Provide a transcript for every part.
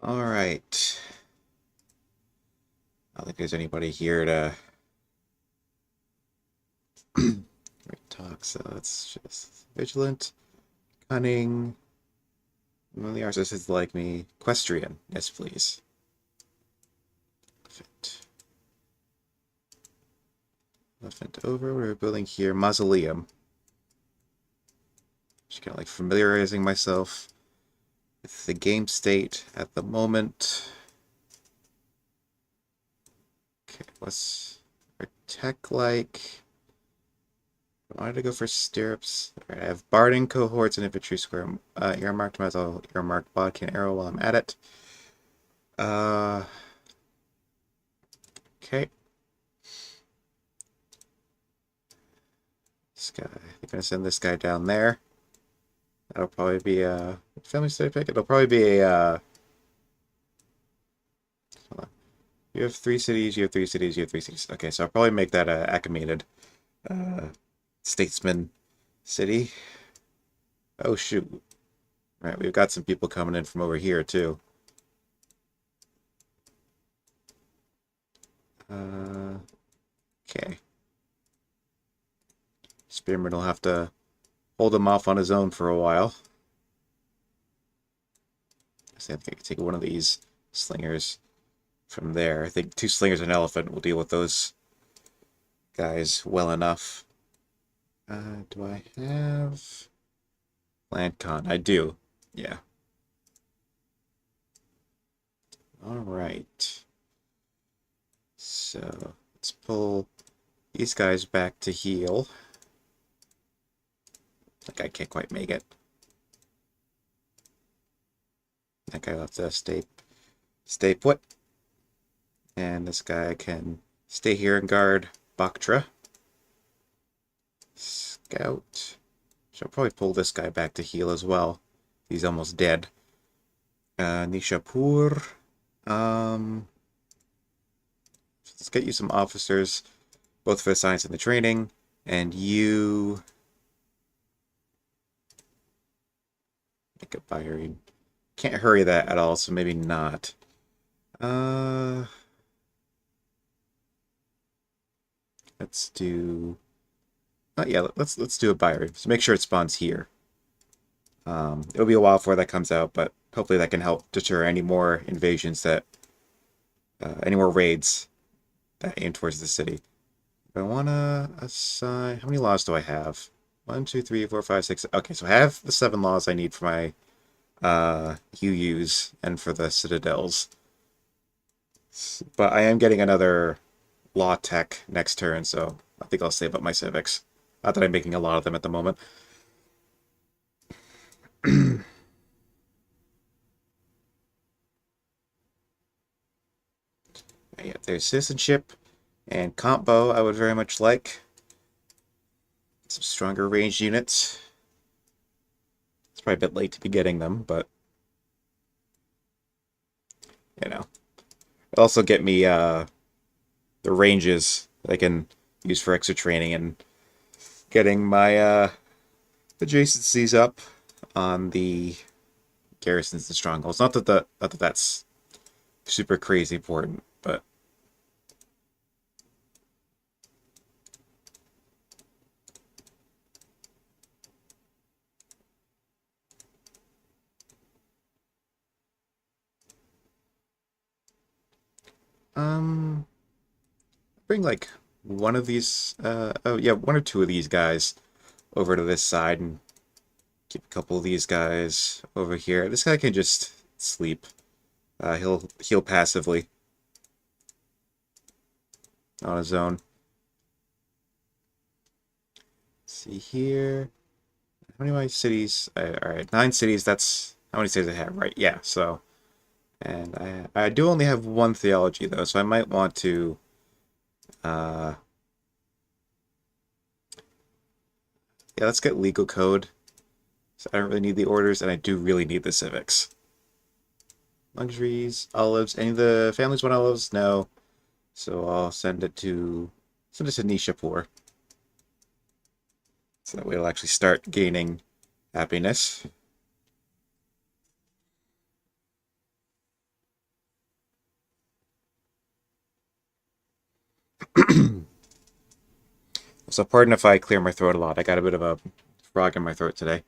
All right. I don't think there's anybody here to talk, so let's just vigilant, cunning. One of the artists is like me. Equestrian, yes, please. Elephant. Elephant over. What are we building here? Mausoleum. Just kind of like familiarizing myself with the game state at the moment. Okay, what's our tech like? I wanted to go for stirrups. All right, I have barding cohorts and infantry square earmarked. Might as well earmark bodkin arrow while I'm at it. Uh, okay. This guy. I'm gonna send this guy down there. That'll probably be a family study pick. It'll probably be a. Hold on. You have 3 cities. You have 3 cities. You have 3 cities. Okay, so I'll probably make that a Achaemenid uh, statesman city. Oh shoot! Right, we've got some people coming in from over here too. Uh, okay. Spearman will have to hold him off on his own for a while. I think I can take one of these slingers from there. I think 2 slingers and an elephant will deal with those guys well enough. Do I have land con? I do. Yeah. All right. So let's pull these guys back to heal. That guy can't quite make it. That guy will have to stay put. And this guy can stay here and guard Bactra. Scout. Should probably pull this guy back to heal as well. He's almost dead. Nishapur. Let's get you some officers, both for the science and the training. And you make a Barbarian. Can't hurry that at all, so maybe not. Uh, let's do. Oh yeah, let's do a Barbarian. So make sure it spawns here. It'll be a while before that comes out, but hopefully that can help deter any more invasions that, any more raids that aim towards the city. I want to assign. How many laws do I have? 1, 2, 3, 4, 5, 6. Okay, so I have the 7 laws I need for my UUs and for the citadels. But I am getting another law tech next turn, so I think I'll save up my civics. Not that I'm making a lot of them at the moment. Yeah, there's citizenship and combo I would very much like. Some stronger ranged units. It's probably a bit late to be getting them, but you know. It'll also get me the ranges that I can use for extra training and getting my adjacencies up on the garrisons and strongholds. Not that that's super crazy important, but um bring like one of these oh yeah, 1 or 2 of these guys over to this side and keep a couple of these guys over here. This guy can just sleep. He'll heal passively on his own. see here. How many of my cities? All right, 9 cities. That's how many cities I have, right? Yeah. So, and I do only have one theology though, so I might want to. Uh, yeah, let's get legal code. So I don't really need the orders, and I do really need the civics. Luxuries, olives. Any of the families want olives? No. So I'll send it to Nishapur. So that way it'll actually start gaining happiness. So pardon if I clear my throat a lot. I got a bit of a frog in my throat today.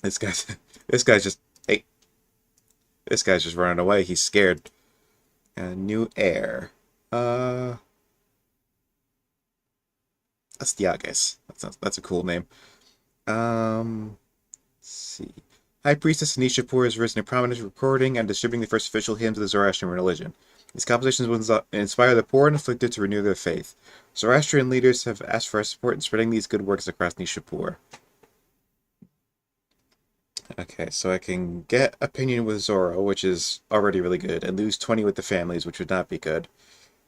This guy's this guy's just hey, this guy's just running away. He's scared. New heir. Uh that's Diages. That's a cool name. Let's see. High Priestess Nishapur has risen to prominence recording and distributing the first official hymns of the Zoroastrian religion. These compositions will inspire the poor and afflicted to renew their faith. Zoroastrian leaders have asked for our support in spreading these good works across Nishapur. Okay, so I can get opinion with Zoro, which is already really good, and lose 20 with the families, which would not be good.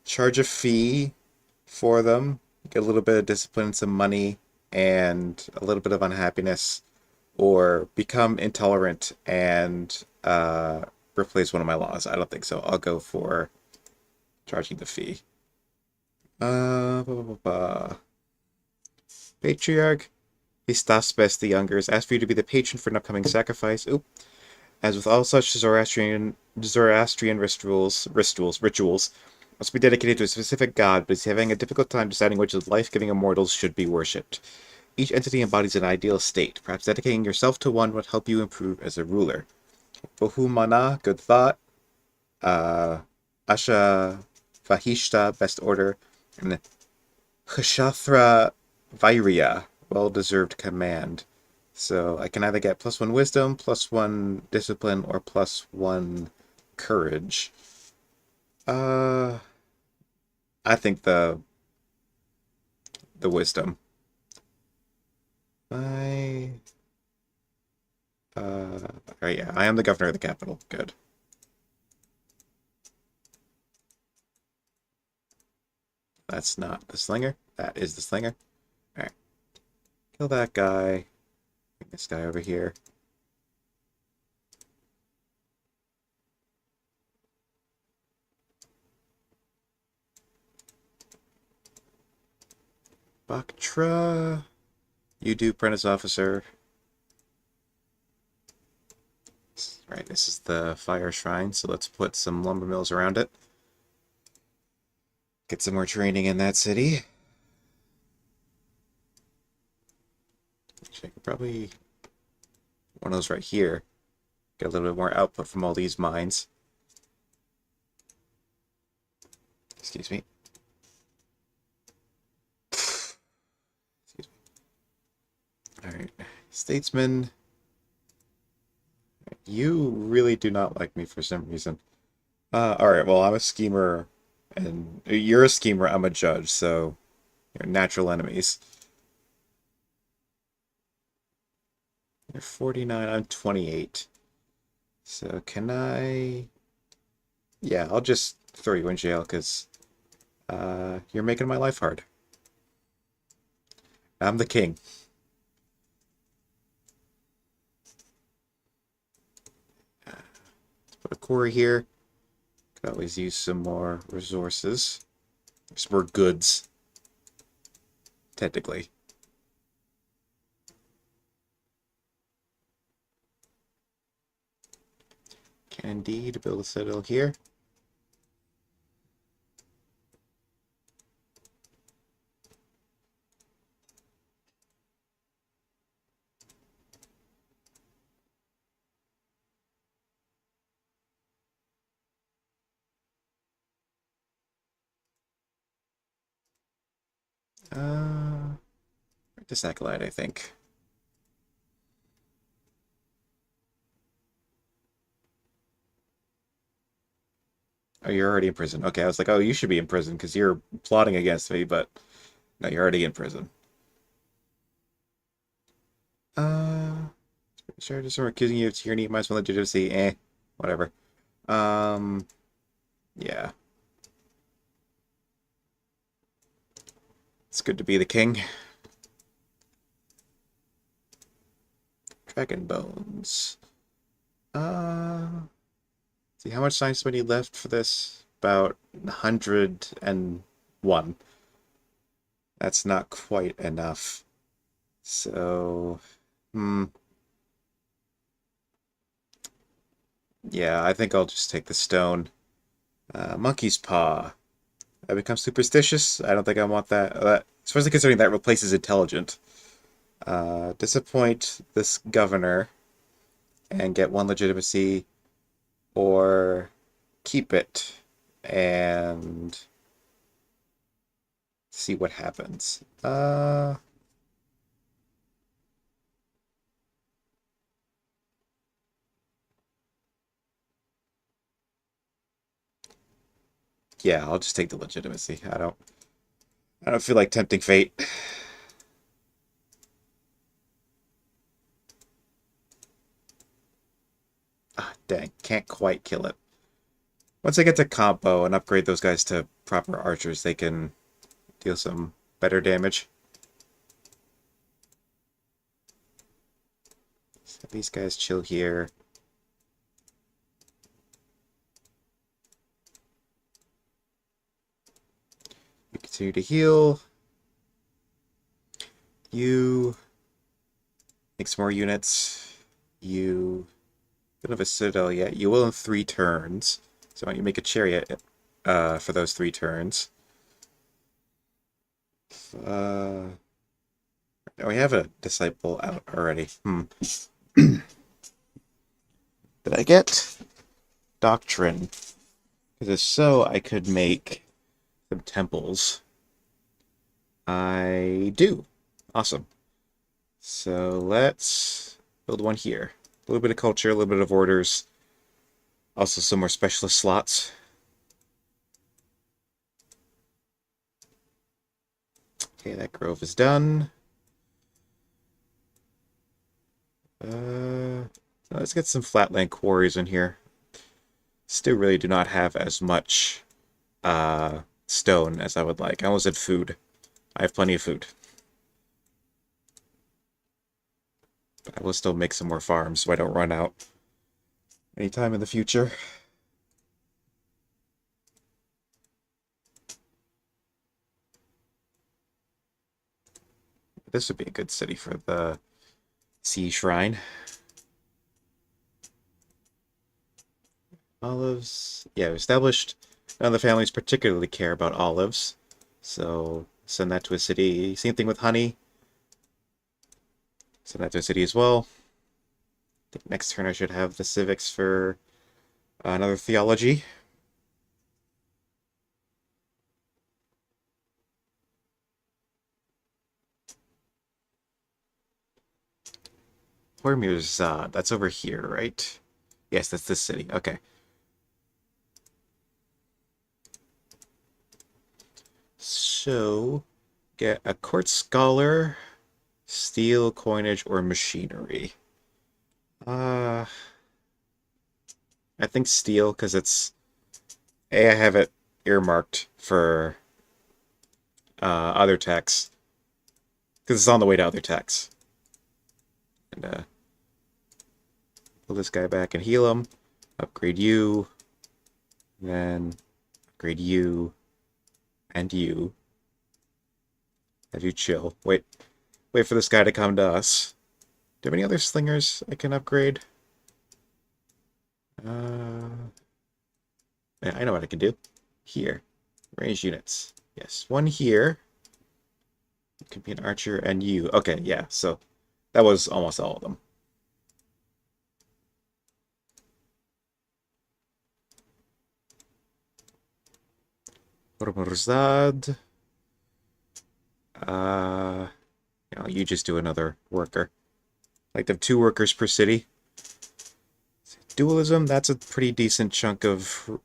Charge a fee for them, get a little bit of discipline, some money, and a little bit of unhappiness, or become intolerant and replace one of my laws. I don't think so. I'll go for charging the fee. Blah, blah, blah. Patriarch Histaspes the Younger is asked for you to be the patron for an upcoming sacrifice. Oop. As with all such Zoroastrian rituals must be dedicated to a specific god, but is having a difficult time deciding which of the life-giving immortals should be worshipped. Each entity embodies an ideal state. Perhaps dedicating yourself to one would help you improve as a ruler. Bohumana, good thought. Asha Vahishta, best order. And Kshathra Vairya, well-deserved command. So I can either get +1 wisdom, +1 discipline, or +1 courage. I think the wisdom. Oh yeah, I am the governor of the capital. Good. That's not the slinger. That is the slinger. Alright. Kill that guy. Bring this guy over here. Baktra. You do, apprentice officer. Right, this is the fire shrine, so let's put some lumber mills around it. Get some more training in that city. Actually, I could probably one of those right here. Get a little bit more output from all these mines. Excuse me. Excuse me. Alright. Statesman. You really do not like me for some reason. Alright, well, I'm a schemer, and you're a schemer, I'm a judge, so you're natural enemies. You're 49, I'm 28. So can I... Yeah, I'll just throw you in jail, because you're making my life hard. I'm the king. Let's put a quarry here. Could always use some more resources. Some more goods. Technically. Can indeed build a citadel here. This acolyte, I think. Oh, you're already in prison. Okay, I was like, oh, you should be in prison because you're plotting against me, but no, you're already in prison. Uh, Charges from accusing you of tyranny, minus one legitimacy. Whatever. Um, yeah, it's good to be the king. Dragon bones. See how much science do we need left for this? About 101. That's not quite enough. So, hmm. Yeah, I think I'll just take the stone. Monkey's paw. I become superstitious. I don't think I want that. Especially considering that replaces intelligent. Disappoint this governor and get one legitimacy, or keep it and see what happens. Yeah, I'll just take the legitimacy. I don't feel like tempting fate. Ah, dang, can't quite kill it. Once I get to combo and upgrade those guys to proper archers, they can deal some better damage. So these guys chill here. You continue to heal. You make some more units. You don't have a citadel yet. You will in 3 turns. So why don't you make a chariot for those 3 turns? Uh, we have a disciple out already. Did I get doctrine? Because if so, I could make some temples. I do. Awesome. So let's build one here. A little bit of culture, a little bit of orders. Also some more specialist slots. Okay, that grove is done. Let's get some flatland quarries in here. Still really do not have as much stone as I would like. I almost said food. I have plenty of food. But I will still make some more farms so I don't run out anytime in the future. This would be a good city for the sea shrine. Olives. Yeah, established. None of the families particularly care about olives. So send that to a city. Same thing with honey. Send that to a city as well. I think next turn I should have the civics for another theology. Hormir's, that's over here, right? Yes, that's this city. Okay. So, get a court scholar, steel, coinage, or machinery. I think steel, because it's... I have it earmarked for other techs. Because it's on the way to other techs. And, pull this guy back and heal him. Upgrade you. Then upgrade you. And you. Have you chill. Wait for this guy to come to us. Do you have any other slingers I can upgrade? Yeah, I know what I can do. Here. Range units. Yes, one here. It could be an archer and you. Okay, yeah, so that was almost all of them. Hormorzad. You just do another worker. Like, they have 2 workers per city. Dualism, that's a pretty decent chunk of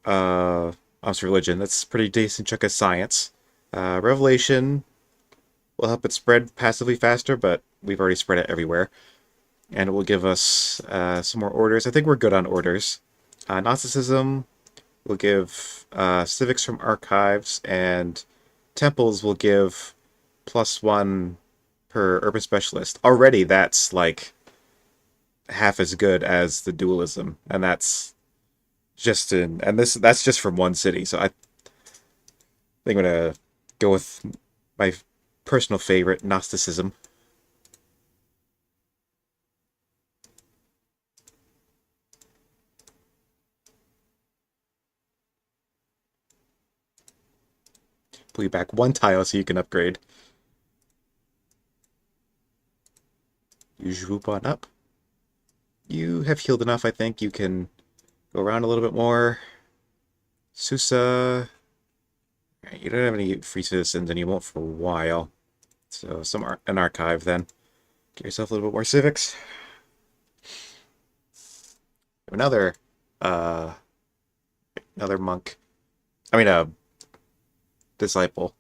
Almost religion. That's a pretty decent chunk of science. Revelation will help it spread passively faster, but we've already spread it everywhere. And it will give us some more orders. I think we're good on orders. Gnosticism will give civics from archives, and temples will give +1 per urban specialist. Already that's like half as good as the dualism, and that's just in and this that's just from one city. So I think I'm gonna go with my personal favorite, Gnosticism. Pull you back one tile so you can upgrade. You swoop on up. You have healed enough, I think. You can go around a little bit more. Susa. You don't have any free citizens, and you won't for a while. So an archive then. Get yourself a little bit more civics. Another uh another monk. I mean a disciple.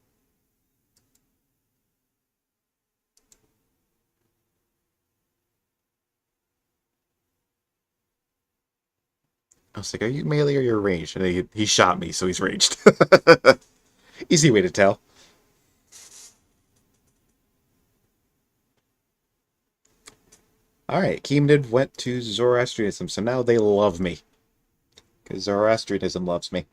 I was like, are you melee or you're ranged? And he shot me, so he's ranged. Easy way to tell. Alright, Keemnid went to Zoroastrianism, so now they love me. Because Zoroastrianism loves me.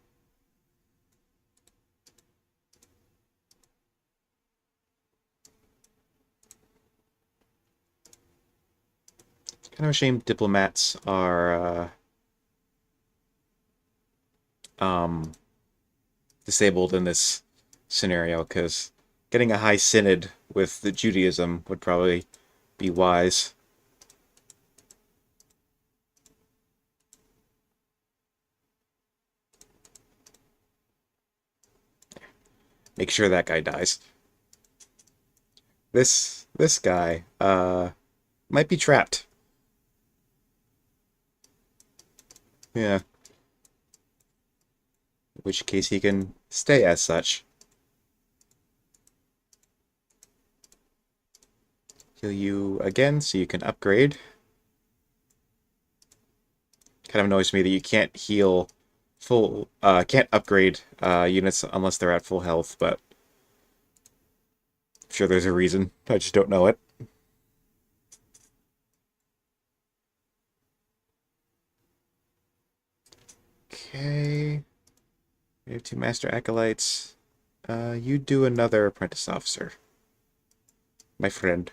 It's kind of a shame diplomats are disabled in this scenario, because getting a high synod with the Judaism would probably be wise. Make sure that guy dies. This guy might be trapped. Yeah. In which case he can stay as such. Heal you again so you can upgrade. Kind of annoys me that you can't heal can't upgrade units unless they're at full health, but I'm sure there's a reason. I just don't know it. Okay. We have 2 Master Acolytes. You do another Apprentice Officer. My friend.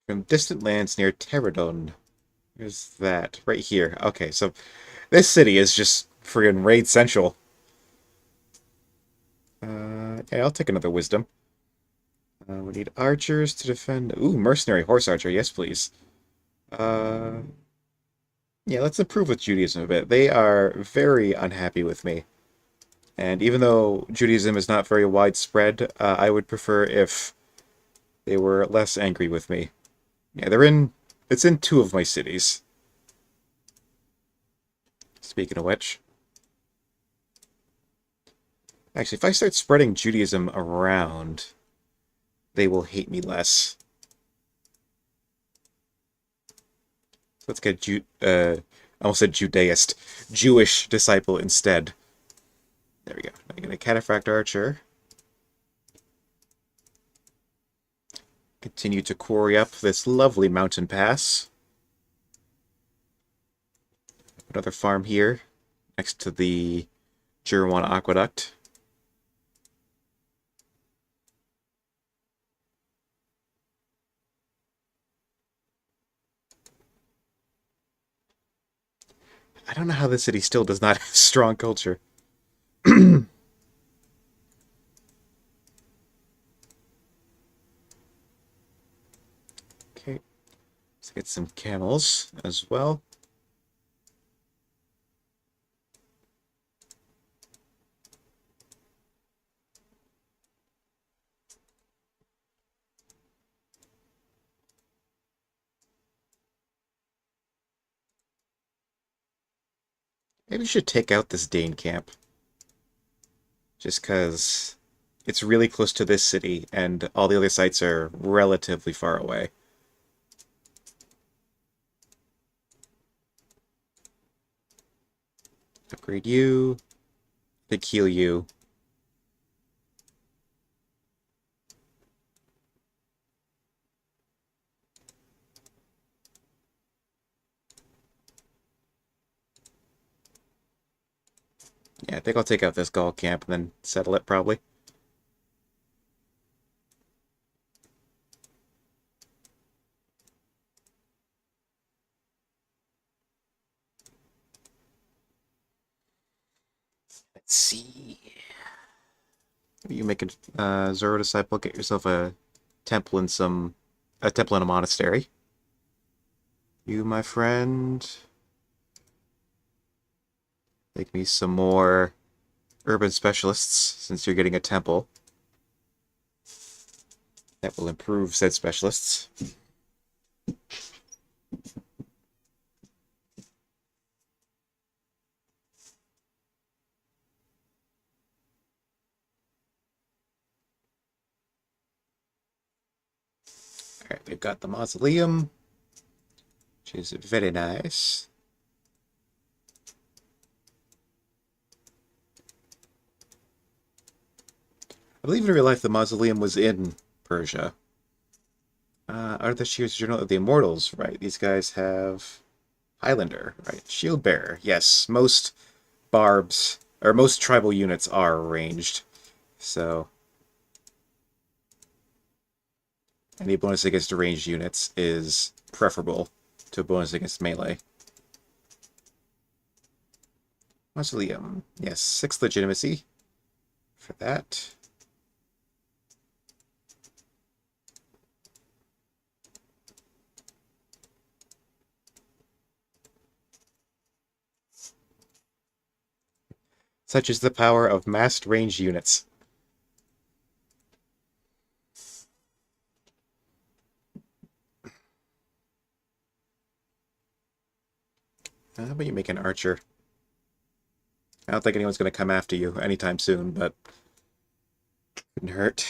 From distant lands near Terradon. Where's that? Right here. Okay, so this city is just friggin' raid central. Yeah, I'll take another wisdom. We need archers to defend. Ooh, mercenary horse archer. Yes, please. Uh, yeah, let's improve with Judaism a bit. They are very unhappy with me. And even though Judaism is not very widespread, I would prefer if they were less angry with me. Yeah, it's in 2 of my cities. Speaking of which. Actually, if I start spreading Judaism around, they will hate me less. So let's get I almost said Judaist. Jewish disciple instead. There we go. Now I get a cataphract archer. Continue to quarry up this lovely mountain pass. Another farm here, next to the Jirwan Aqueduct. I don't know how this city still does not have strong culture. Okay, let's get some camels as well. Maybe we should take out this Dane camp. Just because it's really close to this city, and all the other sites are relatively far away. Upgrade you. I think heal you. Yeah, I think I'll take out this Gaul camp and then settle it, probably. Let's see. You make a Zoro disciple, get yourself a temple and a temple and a monastery. You, my friend, make me some more urban specialists, since you're getting a temple. That will improve said specialists. Alright, we've got the mausoleum, which is very nice. I believe in real life the mausoleum was in Persia. Arthur Shear's Journal of the Immortals, right? These guys have Highlander, right? Shield Bearer, yes. Most barbs, or most tribal units are ranged. So, any bonus against ranged units is preferable to a bonus against melee. Mausoleum, yes. 6 legitimacy for that. Such is the power of massed ranged units. How about you make an archer? I don't think anyone's going to come after you anytime soon, but couldn't hurt.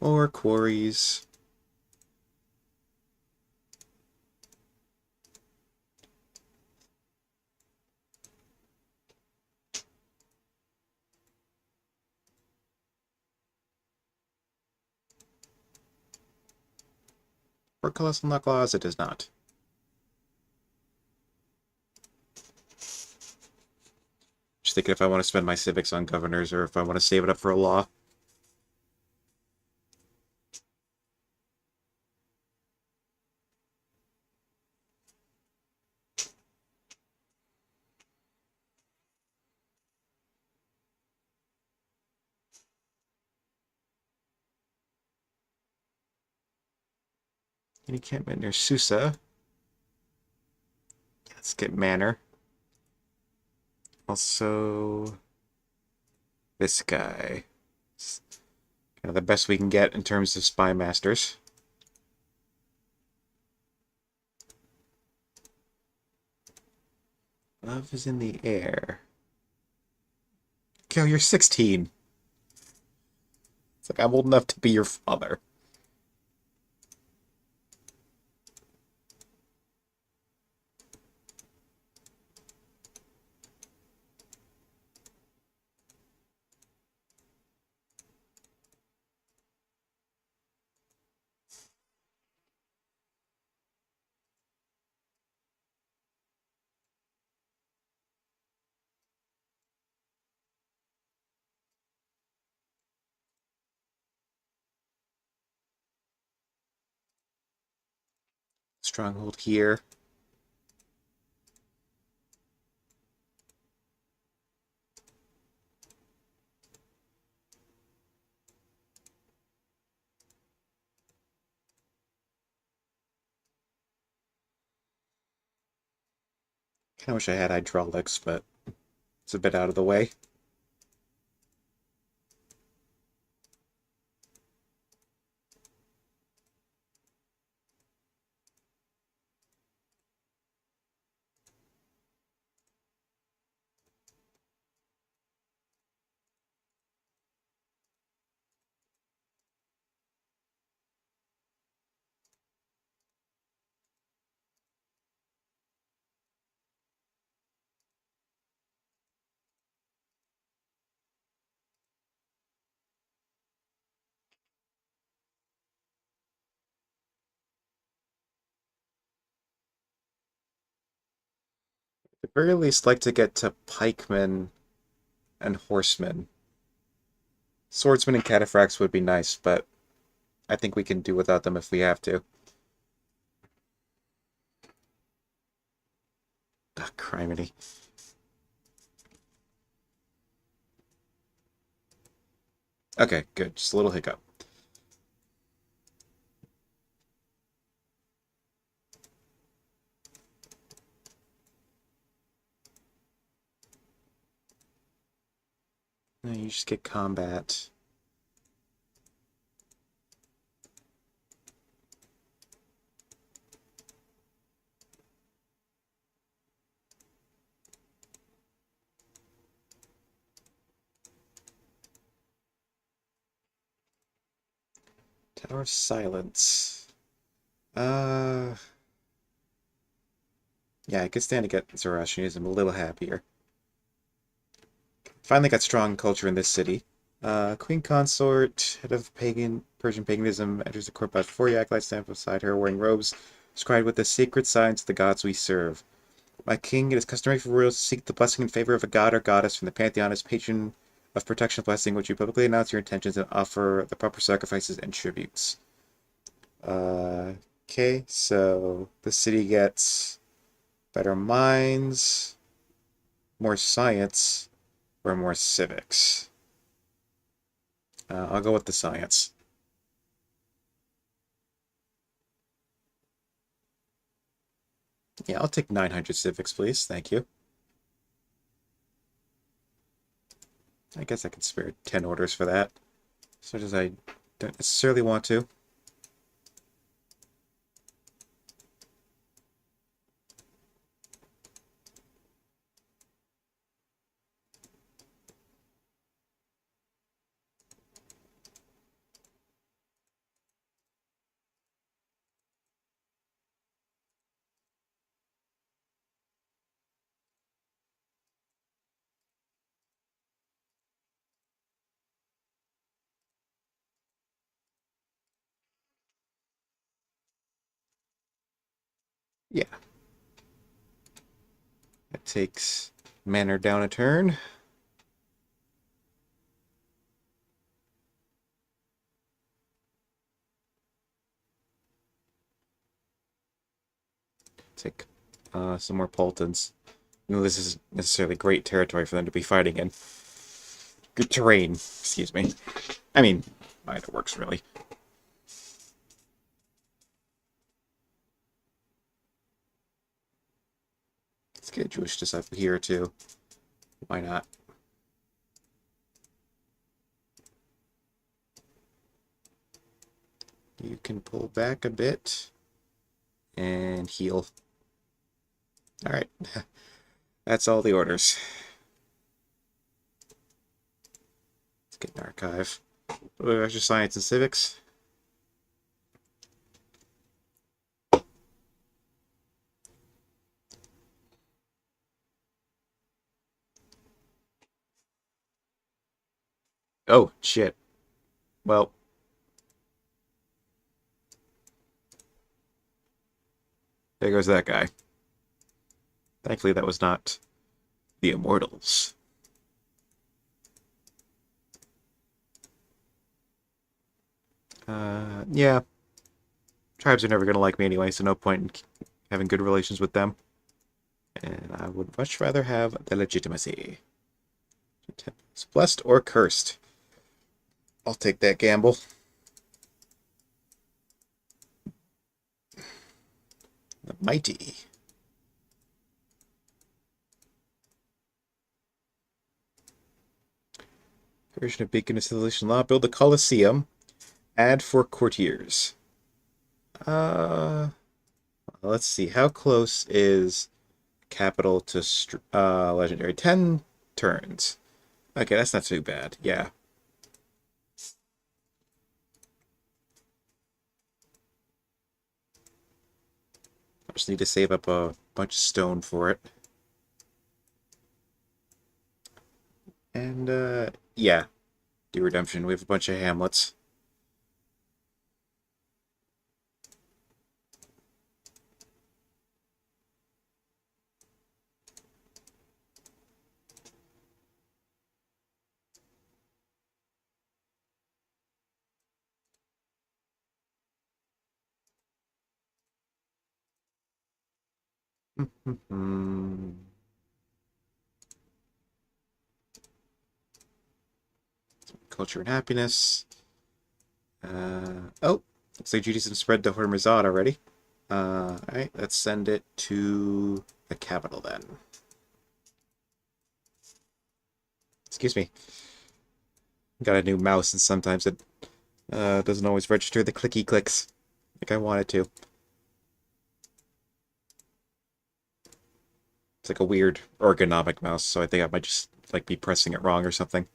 More quarries. For Colossal Knuckles, it does not. Just thinking if I want to spend my civics on governors or if I want to save it up for a law. Any encampment near Susa. Let's get Manor. Also, this guy. It's kind of the best we can get in terms of spy masters. Love is in the air. Kel, you're 16. It's like I'm old enough to be your father. Stronghold here. Kinda wish I had hydraulics, but it's a bit out of the way. At the very least, like to get to pikemen and horsemen. Swordsmen and cataphracts would be nice, but I think we can do without them if we have to. Ah, criminy. Okay, good. Just a little hiccup. You just get combat. Tower of Silence. Uh, yeah, I could stand to get Zoroastrianism a little happier. Finally got strong culture in this city. Queen Consort, head of pagan Persian paganism, enters the court about 40 acolytes stand beside her wearing robes inscribed with the sacred signs of the gods we serve. My king, it is customary for royals to seek the blessing in favor of a god or goddess from the pantheon as patron of protection blessing, which you publicly announce your intentions and offer the proper sacrifices and tributes. Okay, so the city gets better mines, more science, or more civics. I'll go with the science. Yeah, I'll take 900 civics, please. Thank you. I guess I can spare 10 orders for that, as much as I don't necessarily want to. Yeah, that takes manor down a turn. Take some more Poltons. No, this isn't necessarily great territory for them to be fighting in. Good terrain, excuse me. I mean, either works really. Let's get a Jewish disciple here too. Why not? You can pull back a bit and heal. Alright, that's all the orders. Let's get an archive. Extra science and civics. Oh, shit. Well, there goes that guy. Thankfully, that was not the Immortals. Yeah. Tribes are never going to like me anyway, so no point in having good relations with them. And I would much rather have the legitimacy. It's blessed or cursed. I'll take that gamble. The mighty. Version of Beacon of Civilization Law. Build a Colosseum. Add for courtiers. Let's see. How close is capital to legendary? 10 turns. Okay, that's not too bad. Yeah. I just need to save up a bunch of stone for it. And, yeah. Do redemption. We have a bunch of hamlets. Culture and happiness. Oh, looks like Judaism spread to Hormuzad already. Alright, let's send it to the capital then. Excuse me. Got a new mouse and sometimes it doesn't always register the clicky clicks like I want it to. It's like a weird ergonomic mouse, so I think I might just like be pressing it wrong or something.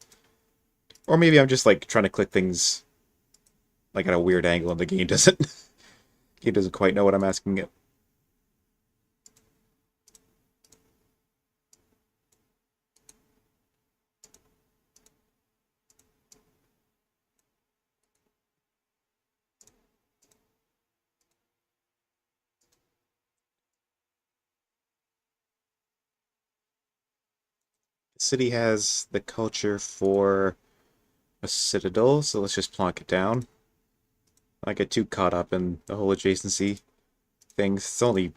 Or maybe I'm just like trying to click things like at a weird angle and the game doesn't game doesn't quite know what I'm asking it. The city has the culture for a citadel, so let's just plonk it down. I get too caught up in the whole adjacency things. It's only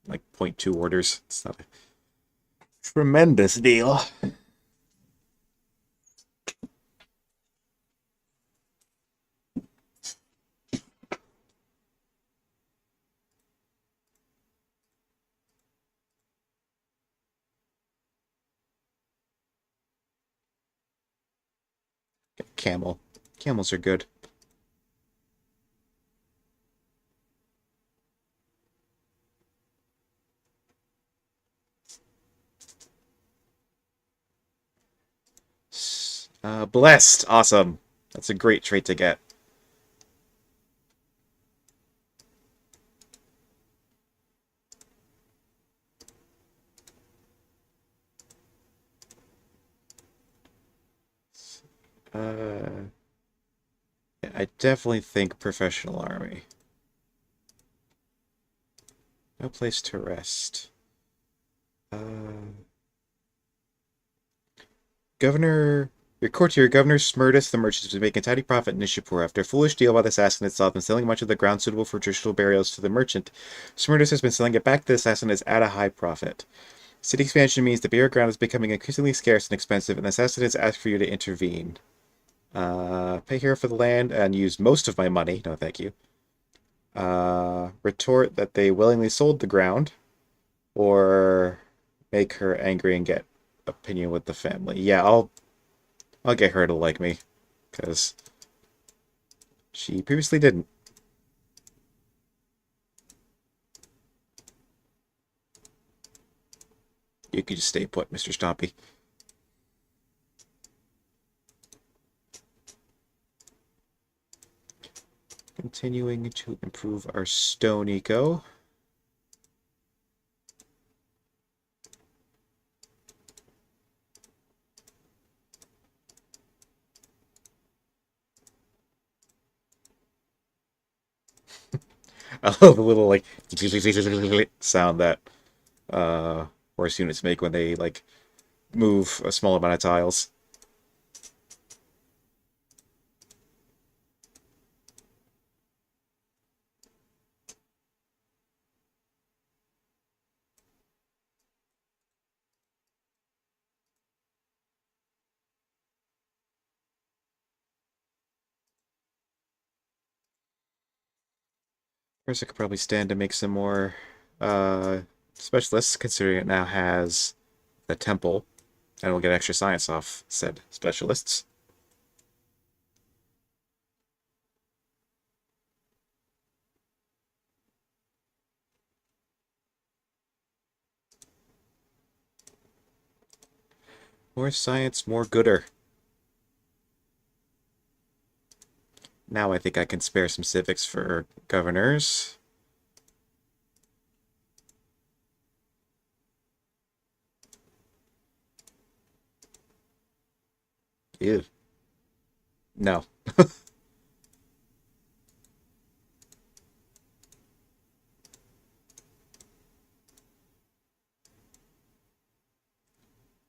like 0.2 orders. It's not a tremendous deal. Camel. Camels are good. Blessed. Awesome. That's a great trait to get. Uh, I definitely think professional army. No place to rest. Governor, your courtier, Governor Smerdis the merchant, was making a tidy profit in Nishapur. After a foolish deal by the assassin itself and selling much of the ground suitable for traditional burials to the merchant, Smerdis has been selling it back to the assassin at a high profit. City expansion means the burial ground is becoming increasingly scarce and expensive, and the assassin has asked for you to intervene. Pay here for the land and use most of my money. No, thank you. Retort that they willingly sold the ground, or make her angry and get opinion with the family. Yeah, I'll get her to like me, because she previously didn't. You could just stay put, Mr. Stompy. Continuing to improve our stone eco. I love the little like sound that horse units make when they like move a small amount of tiles. Persia could probably stand to make some more uh, specialists, considering it now has the temple, and we'll get extra science off said specialists. More science, more gooder. Now I think I can spare some civics for governors. Ew. No.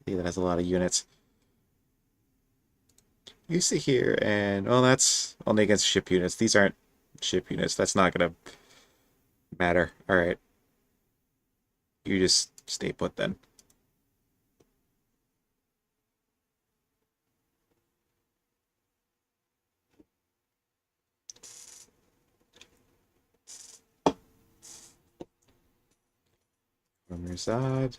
Yeah, that has a lot of units. You see here, and well, that's only against ship units. These aren't ship units. That's not gonna matter. All right. You just stay put then. Ramazad.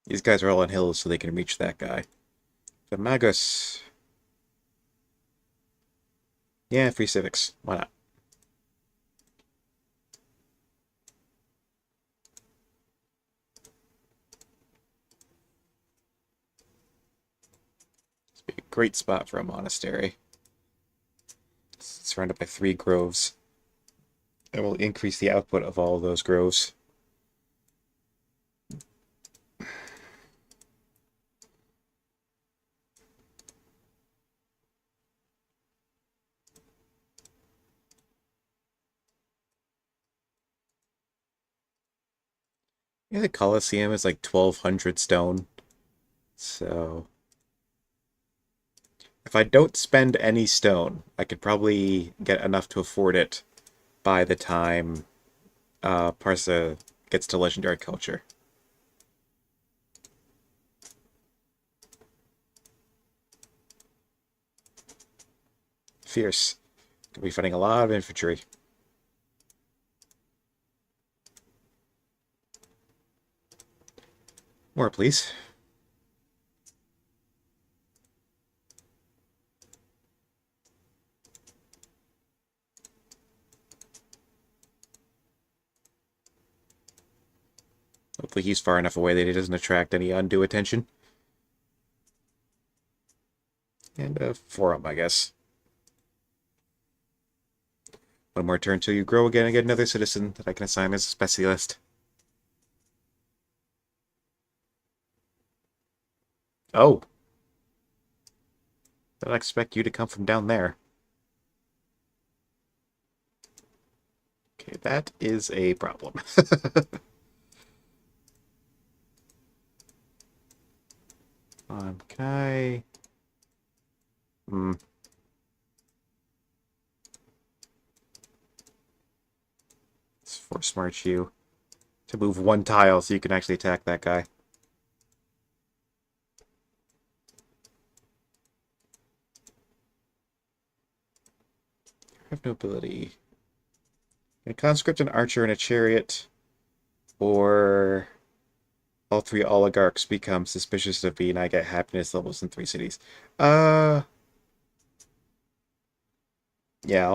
These guys are all on hills so they can reach that guy. The Magus. Yeah, free civics. Why not? It's be a great spot for a monastery. It's surrounded by 3 groves. It will increase the output of all of those groves. Yeah, the Colosseum is like 1,200 stone. So if I don't spend any stone, I could probably get enough to afford it by the time Persia gets to legendary culture. Fierce. Gonna be fighting a lot of infantry. More, please. Hopefully he's far enough away that he doesn't attract any undue attention. And a forum, I guess. One more turn till you grow again and get another citizen that I can assign as a specialist. Oh. Didn't expect you to come from down there. Okay, that is a problem. Can I... Hmm. Let's force march you to move 1 tile so you can actually attack that guy. I have no ability. Can I conscript an archer and a chariot, or all 3 oligarchs become suspicious of me and I get happiness levels in 3 cities? Uh, yeah,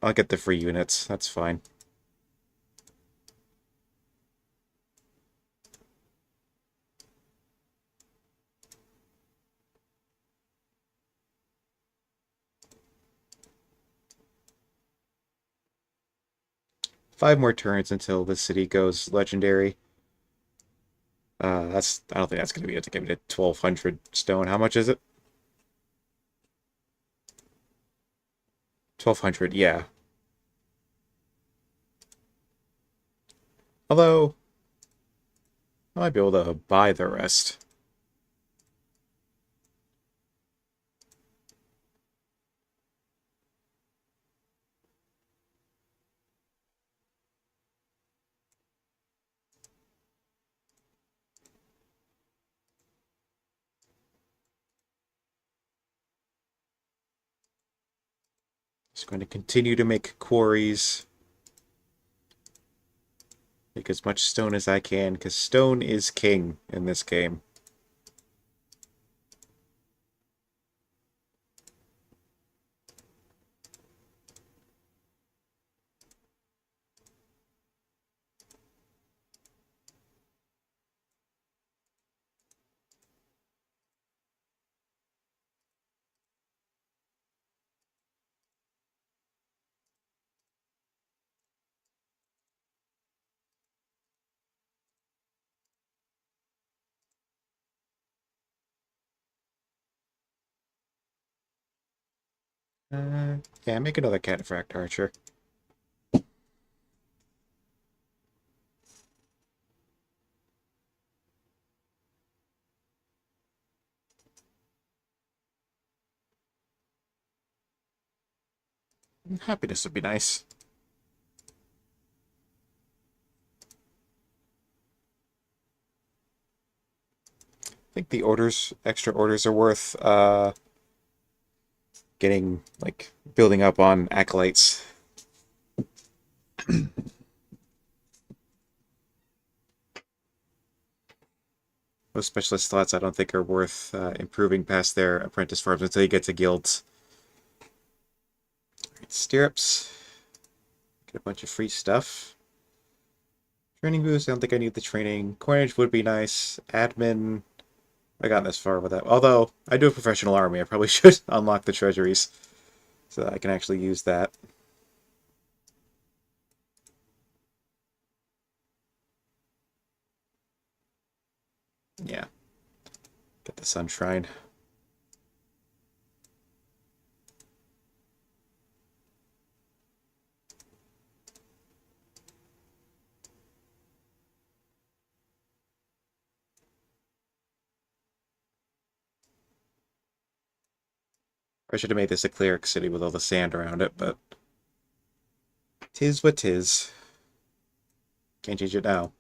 I'll get the free units. That's fine. Five more turns until the city goes legendary. I don't think that's gonna be able to get me to 1,200 stone. How much is it? 1,200, yeah. Although, I might be able to buy the rest. Just going to continue to make quarries. Make as much stone as I can, because stone is king in this game. Yeah, make another cataphract archer. Happiness would be nice. I think the extra orders are worth getting, like, building up on acolytes. Those specialist slots I don't think are worth improving past their apprentice farms until you get to guilds. Right, stirrups. Get a bunch of free stuff. Training boost, I don't think I need the training. Coinage would be nice. Admin, I got this far with that. Although, I do a professional army, I probably should unlock the treasuries so that I can actually use that. Yeah, get the Sun Shrine. I should have made this a cleric city with all the sand around it, but tis what tis. Can't change it now.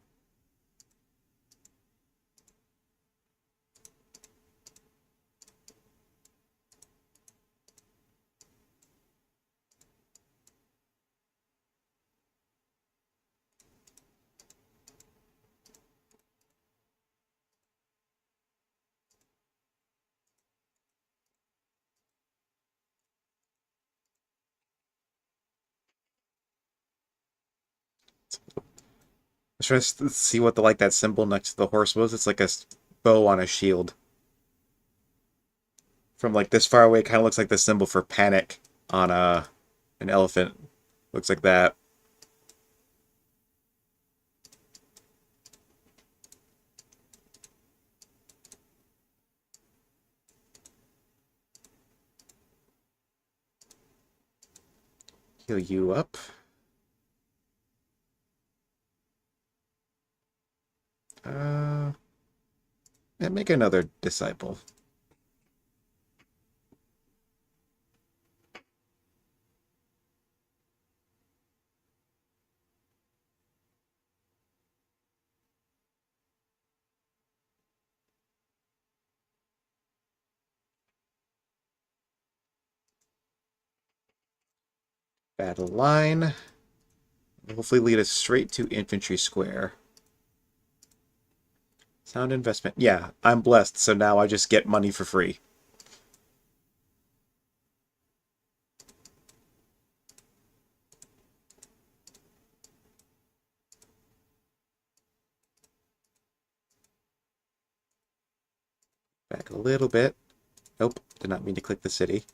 I was trying to see what the like that symbol next to the horse was. It's like a bow on a shield. From like this far away, it kind of looks like the symbol for panic on an elephant. Looks like that. Heal you up. Uh, and make another disciple. Battle line. Hopefully lead us straight to infantry square. Sound investment. Yeah, I'm blessed, so now I just get money for free. Back a little bit. Nope, did not mean to click the city.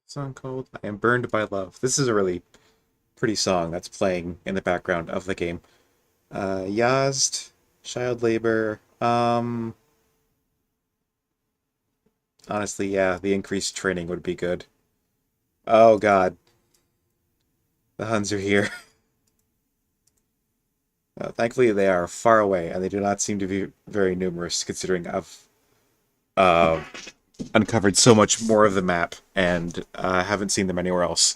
Song called I Am Burned by Love. This is a really pretty song that's playing in the background of the game. Yazd, child labor. Honestly, yeah, the increased training would be good. Oh god, the Huns are here. Thankfully, they are far away, and they do not seem to be very numerous, considering I've uh, uncovered so much more of the map and haven't seen them anywhere else.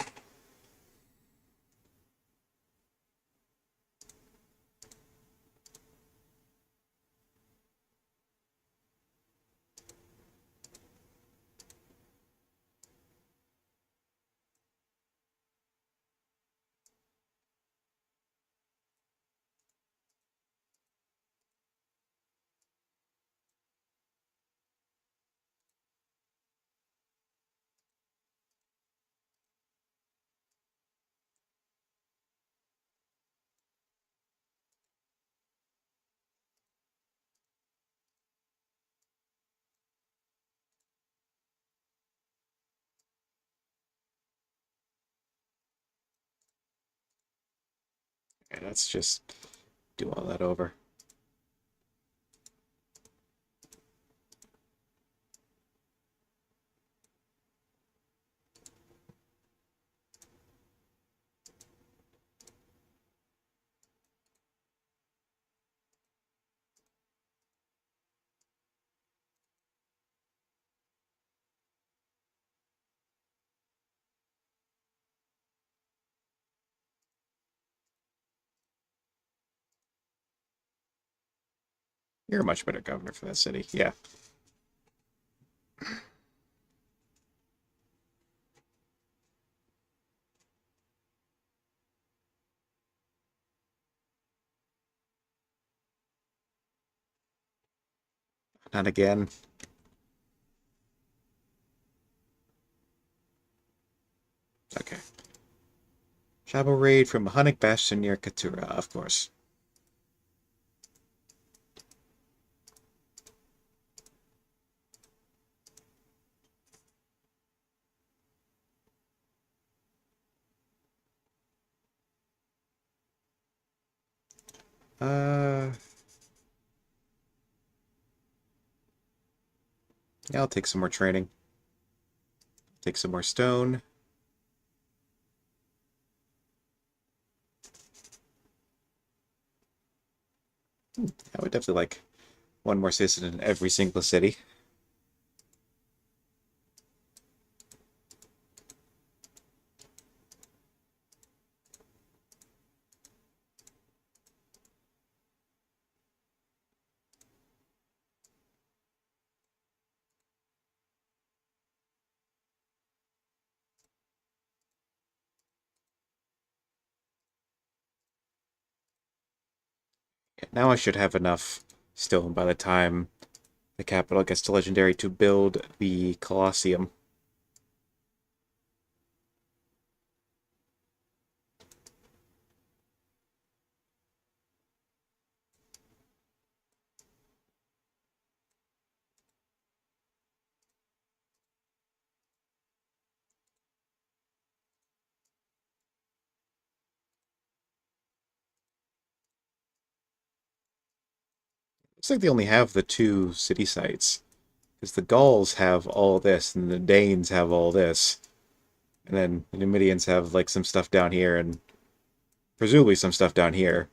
Okay, let's just do all that over. You're a much better governor for that city. Yeah. Not again. Okay. Shadow raid from Hunnic Bastion near Katura, of course. Uh, yeah, I'll take some more training. Take some more stone. I would definitely like one more citizen in every single city. Now I should have enough stone by the time the capital gets to legendary to build the Colosseum. Looks like they only have the two city sites. Because the Gauls have all this, and the Danes have all this. And then the Numidians have like some stuff down here, and presumably some stuff down here.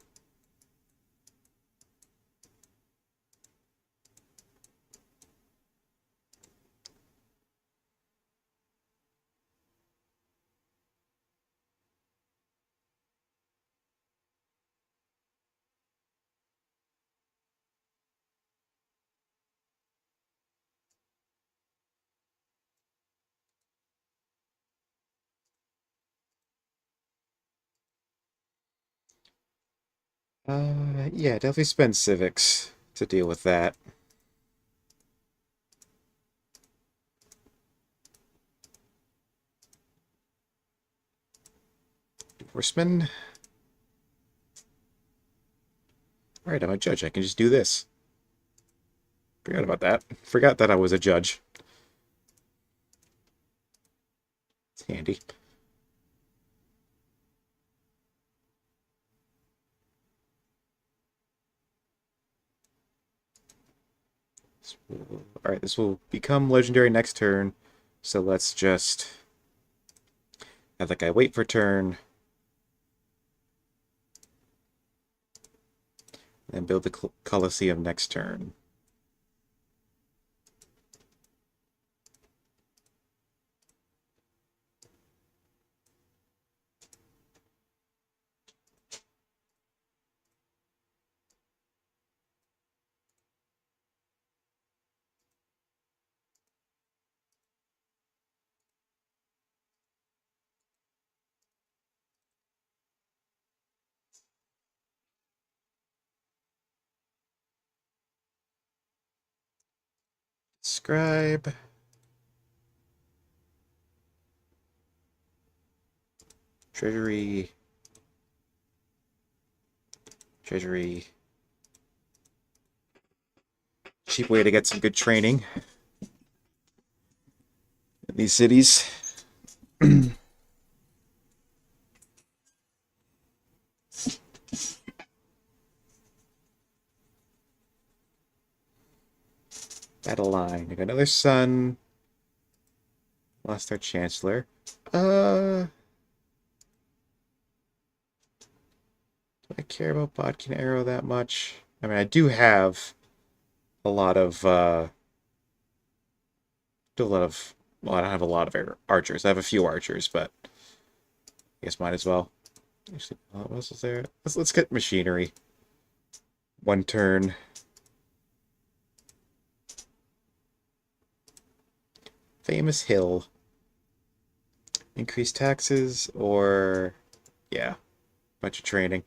Yeah, definitely spend civics to deal with that. Horseman. Alright, I'm a judge. I can just do this. Forgot about that. Forgot that I was a judge. It's handy. Alright, this will become legendary next turn. So let's just have that guy wait for turn. And build the Colosseum next turn. Scribe. Treasury. Treasury. Cheap way to get some good training in these cities. Battle line. I got another sun. Lost our chancellor. Do I care about Bodkin Arrow that much? I mean, I do have a lot of, do a lot of, well, I don't have a lot of archers. I have a few archers, but I guess might as well. Actually, what else is there? Let's get machinery. One turn. Famous hill. Increase taxes or, yeah, bunch of training.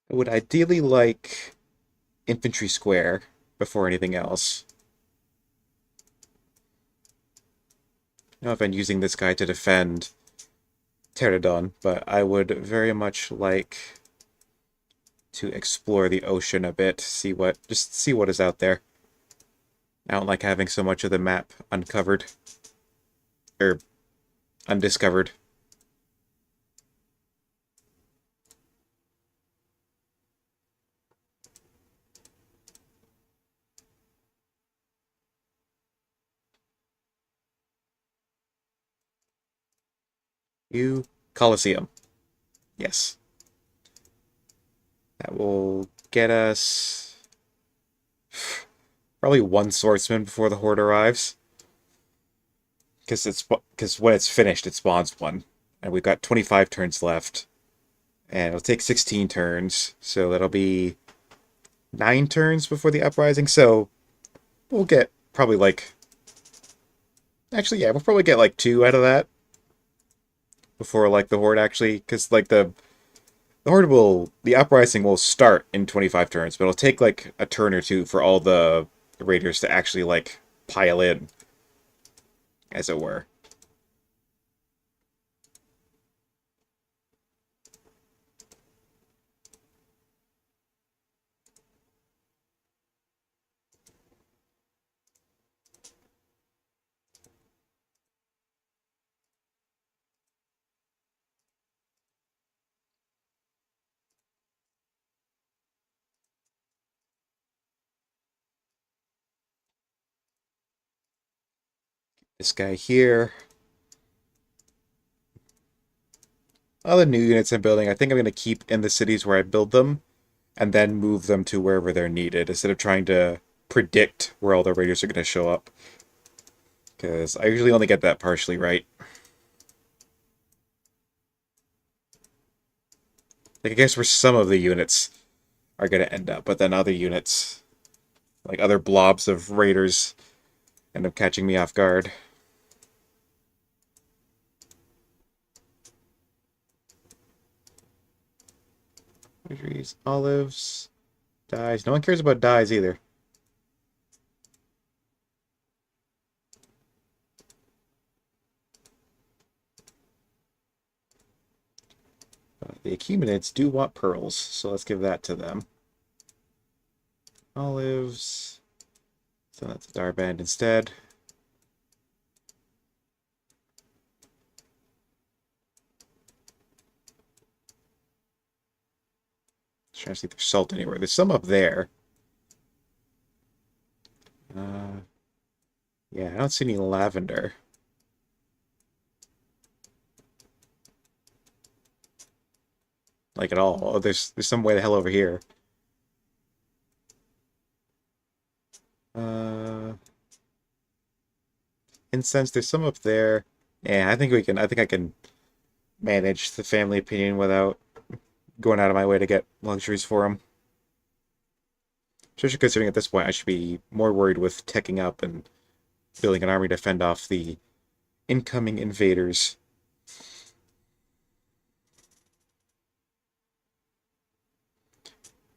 I would ideally like infantry square before anything else. I don't know if I'm using this guy to defend Pterodon, but I would very much like to explore the ocean a bit, just see what is out there. I don't like having so much of the map uncovered or undiscovered. You Colosseum. Yes. That will get us probably one swordsman before the horde arrives. Because when it's finished, it spawns one, and we've got 25 turns left, and it'll take 16 turns, so that'll be 9 turns before the uprising. So we'll get probably like, actually, yeah, we'll probably get like 2 out of that before like the horde actually, because like the uprising will start in 25 turns, but it'll take like a turn or two for all the raiders to actually like pile in, as it were. This guy here. All the new units I'm building, I think I'm going to keep in the cities where I build them, and then move them to wherever they're needed, instead of trying to predict where all the raiders are going to show up. Because I usually only get that partially right. Like, I guess where some of the units are going to end up, but then other units, like other blobs of raiders, end up catching me off guard. Trees, olives, dyes. No one cares about dyes either. The Achaemenids do want pearls, so let's give that to them. Olives. So that's a Darband instead. Trying to see if there's salt anywhere. There's some up there. Yeah, I don't see any lavender. Like at all. Oh, there's some way the hell over here. Uh, incense, there's some up there. Yeah, I think I can manage the family opinion without going out of my way to get luxuries for them. Especially considering at this point I should be more worried with teching up and building an army to fend off the incoming invaders.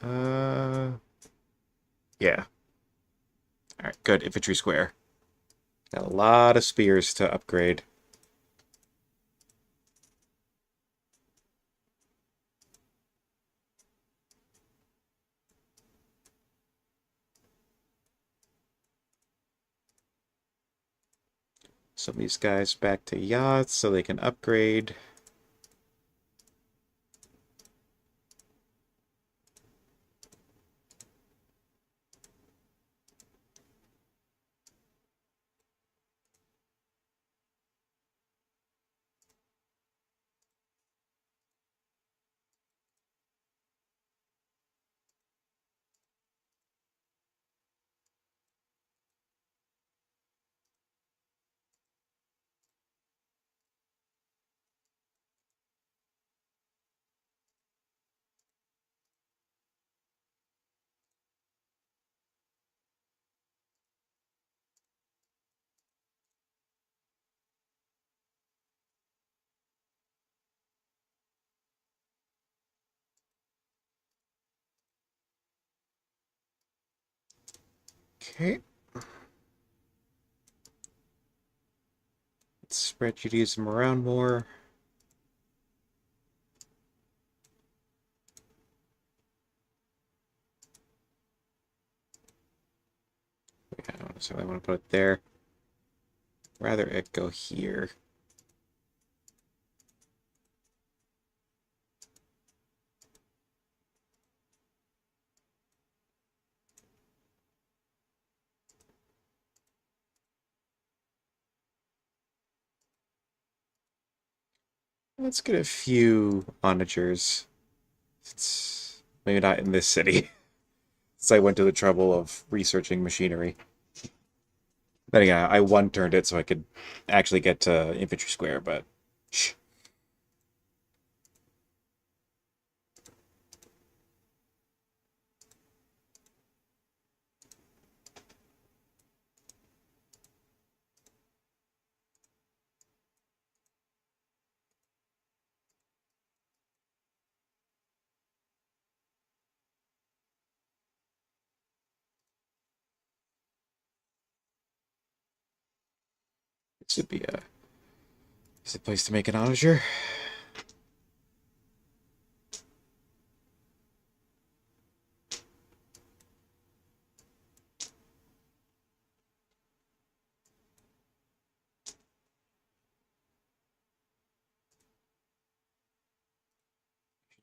Uh, yeah. Alright, good. Infantry square. Got a lot of spears to upgrade. some of these guys back to yachts so they can upgrade. Okay. Let's spread you to use them around more. I don't necessarily want to put it there. Rather it go here. Let's get a few onagers. It's maybe not in this city, since I went to the trouble of researching machinery. Then again, I one-turned it so I could actually get to Infantry Square, but shh. This would be a place to make an onager.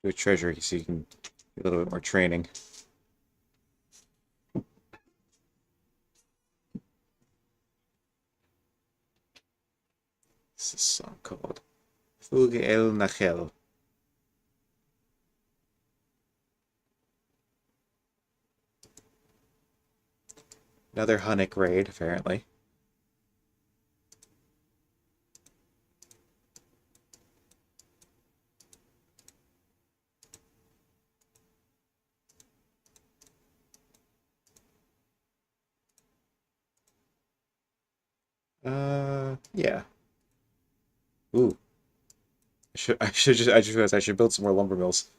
Do a treasury so you can get a little bit more training. What's this song called? Fug el Nachel. Another Hunnic raid, apparently. Yeah. Ooh. I just realized I should build some more lumber mills.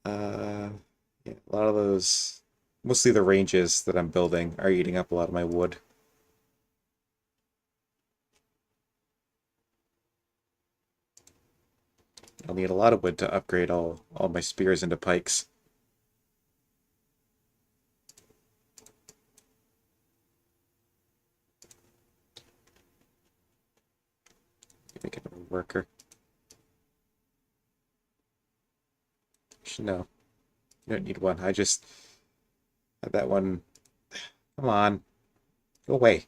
Uh, yeah, a lot of those, mostly the ranges that I'm building are eating up a lot of my wood. I'll need a lot of wood to upgrade all my spears into pikes. Make it a worker. Actually, no, you don't need one. I just had that one. Come on, go away.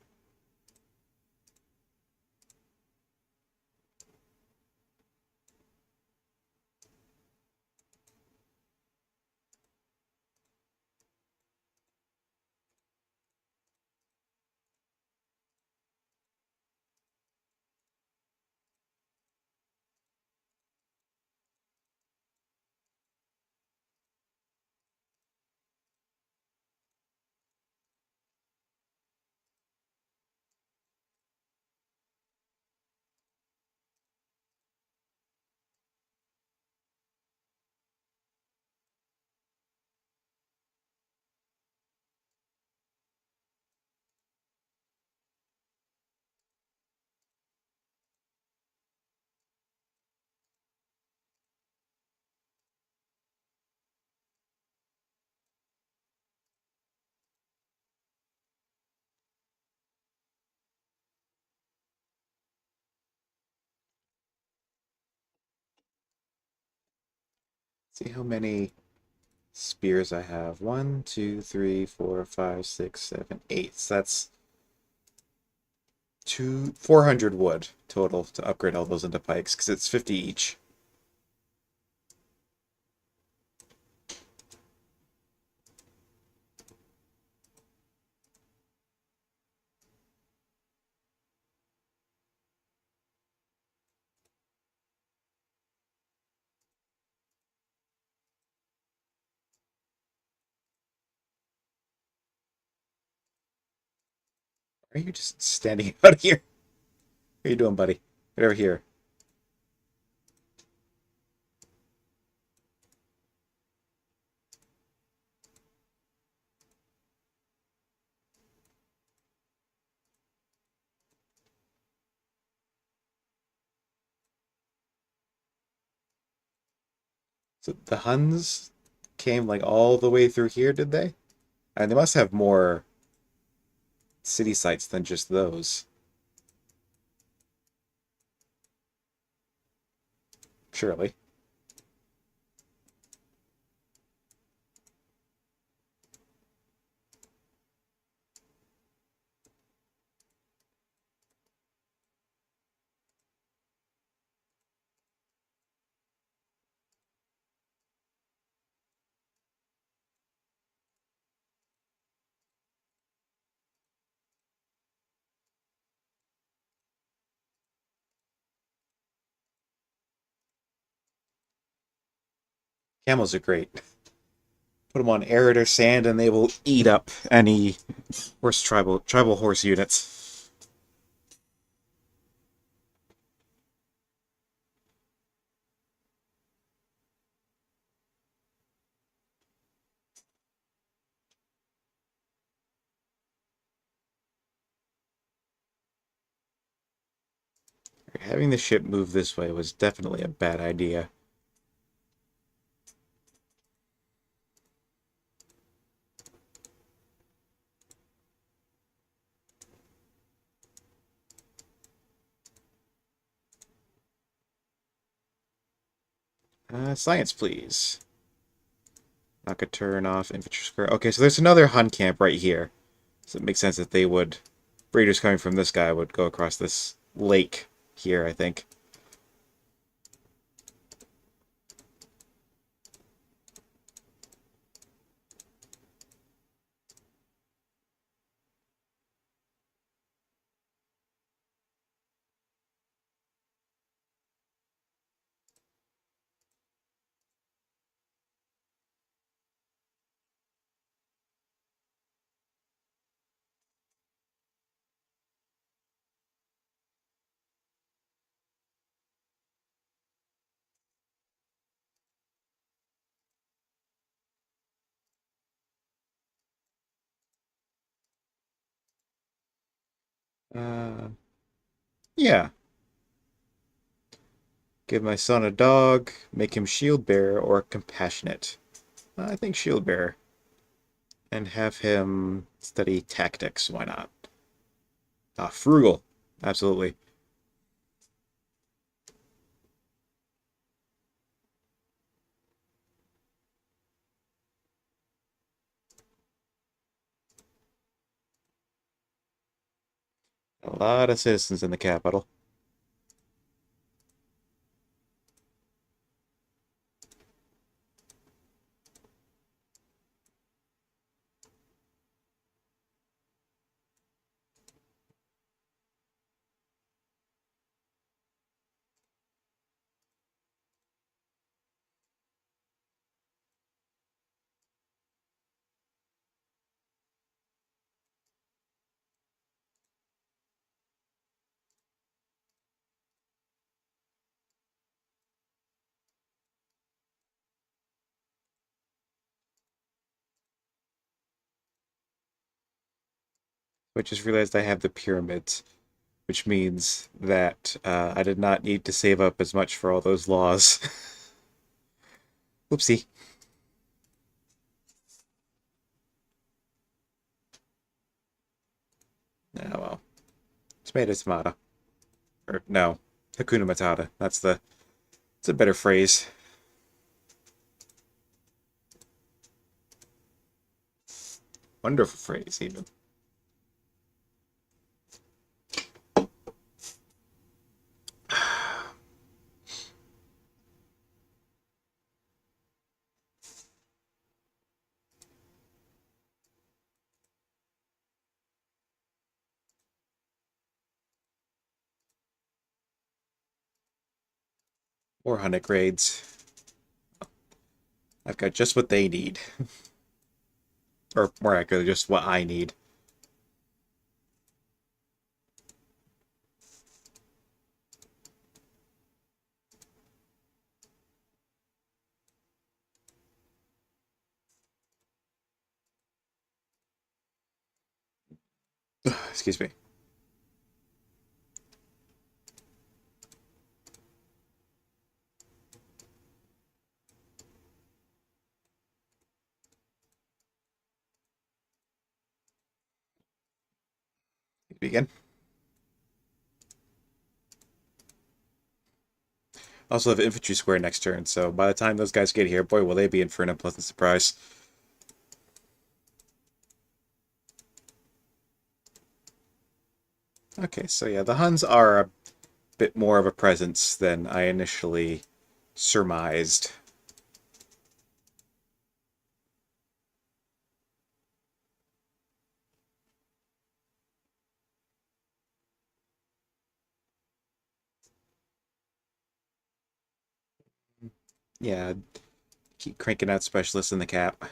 See how many spears I have. 1, 2, 3, 4, 5, 6, 7, 8. So that's 400 wood total to upgrade all those into pikes, because it's 50 each. Are you just standing out here? What are you doing, buddy? Get over here. So the Huns came like all the way through here, did they? And they must have more city sites than just those. Surely. Camels are great. Put them on arid or sand and they will eat up any horse tribal horse units. Having the ship move this way was definitely a bad idea. Science, please. Knock a turn off infantry square. Okay, so there's another Hun camp right here. So it makes sense that they would... Raiders coming from this guy would go across this lake here, I think. Uh, yeah. Give my son a dog, make him shield bearer or compassionate. I think shield bearer. And have him study tactics. Why not? Frugal. Absolutely. A lot of citizens in the capital. I just realized I have the pyramids, which means that I did not need to save up as much for all those laws. Whoopsie. Oh well. Tomato tomato. Or no. Hakuna Matata. It's a better phrase. Wonderful phrase, even. More hunted grades. I've got just what they need. Or more accurately, just what I need. Excuse me. Begin. Also have infantry square next turn, so by the time those guys get here, boy, will they be in for an unpleasant surprise. Okay, so yeah, the Huns are a bit more of a presence than I initially surmised. Yeah, keep cranking out specialists in the cap.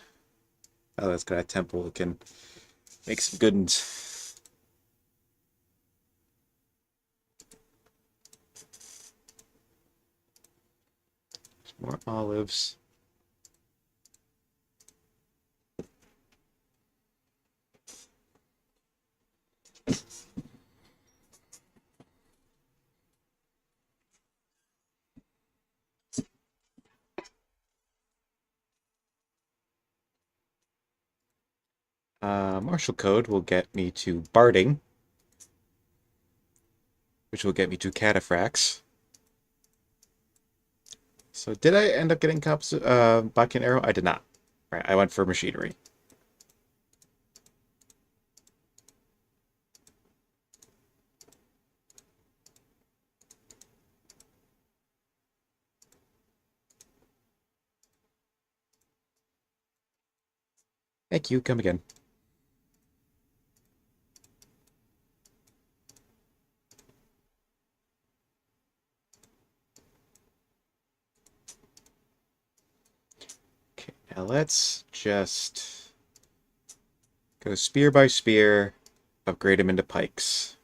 Oh, that's got a temple that can make some good ones. More olives. Martial code will get me to barding, which will get me to cataphracts. So did I end up getting cops back in arrow? I did not. Right, I went for machinery. Thank you. Come again. Okay, now let's just go spear by spear, upgrade him into pikes.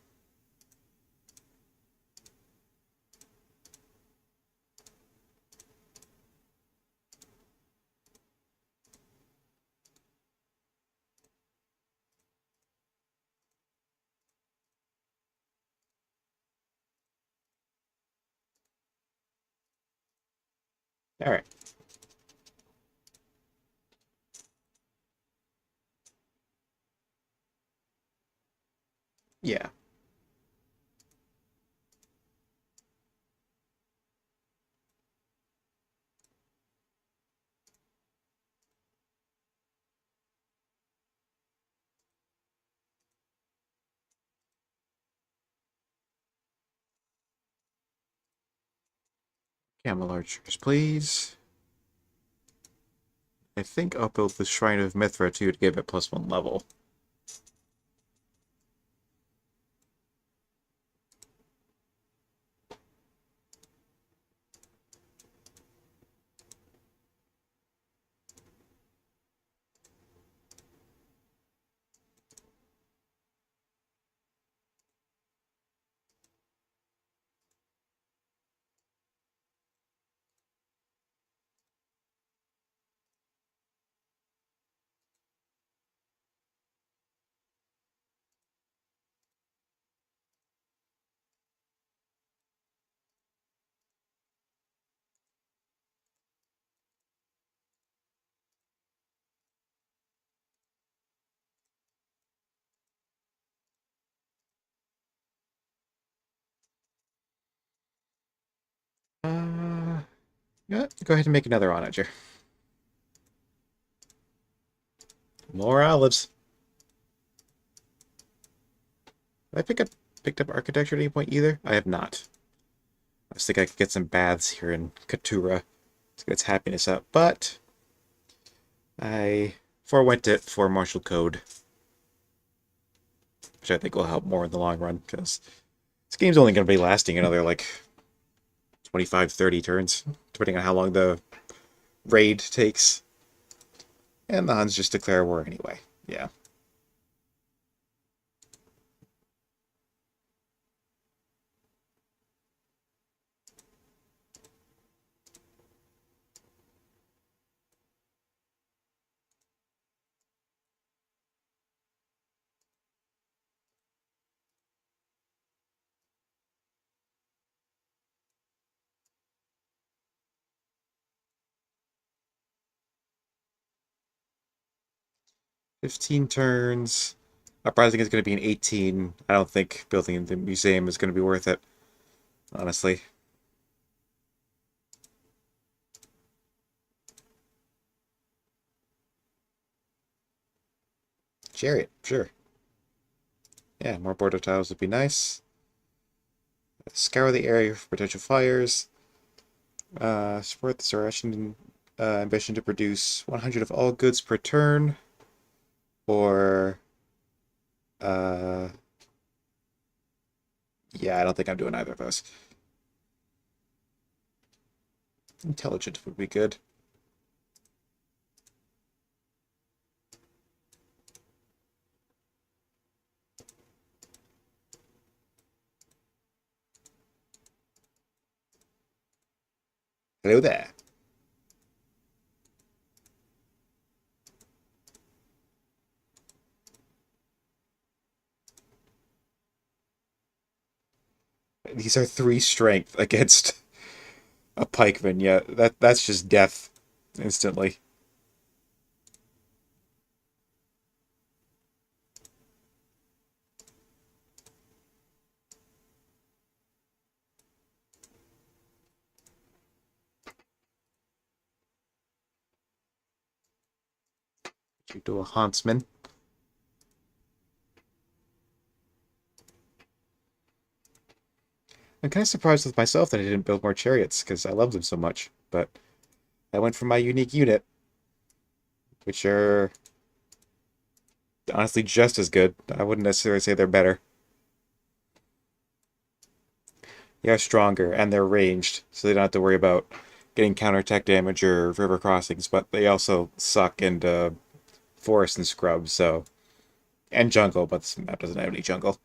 All right. Yeah. Camel archers, please. I think I'll build the Shrine of Mithra too to give it +1 level. Yeah, go ahead and make another onager. More olives. Have I picked up architecture at any point either? I have not. I was thinking I could get some baths here in Katura to get its happiness up, but I forewent it for martial code, which I think will help more in the long run, because this game's only going to be lasting another, like, 25, 30 turns, depending on how long the raid takes. And the Huns just declare war anyway. Yeah. $15 turns. Uprising is going to be an 18. I don't think building the museum is going to be worth it, honestly. Chariot, sure. Yeah, more border tiles would be nice. Scour the area for potential fires. Support the Saracen ambition to produce 100 of all goods per turn. Or, uh, yeah, I don't think I'm doing either of those. Intelligent would be good. Hello there. These are 3 strength against a pikeman. Yeah, that's just death instantly. You do a huntsman. I'm kind of surprised with myself that I didn't build more chariots because I love them so much. But I went for my unique unit, which are honestly just as good. I wouldn't necessarily say they're better. They are stronger and they're ranged, so they don't have to worry about getting counterattack damage or river crossings. But they also suck into forest and scrub, so and jungle. But this map doesn't have any jungle.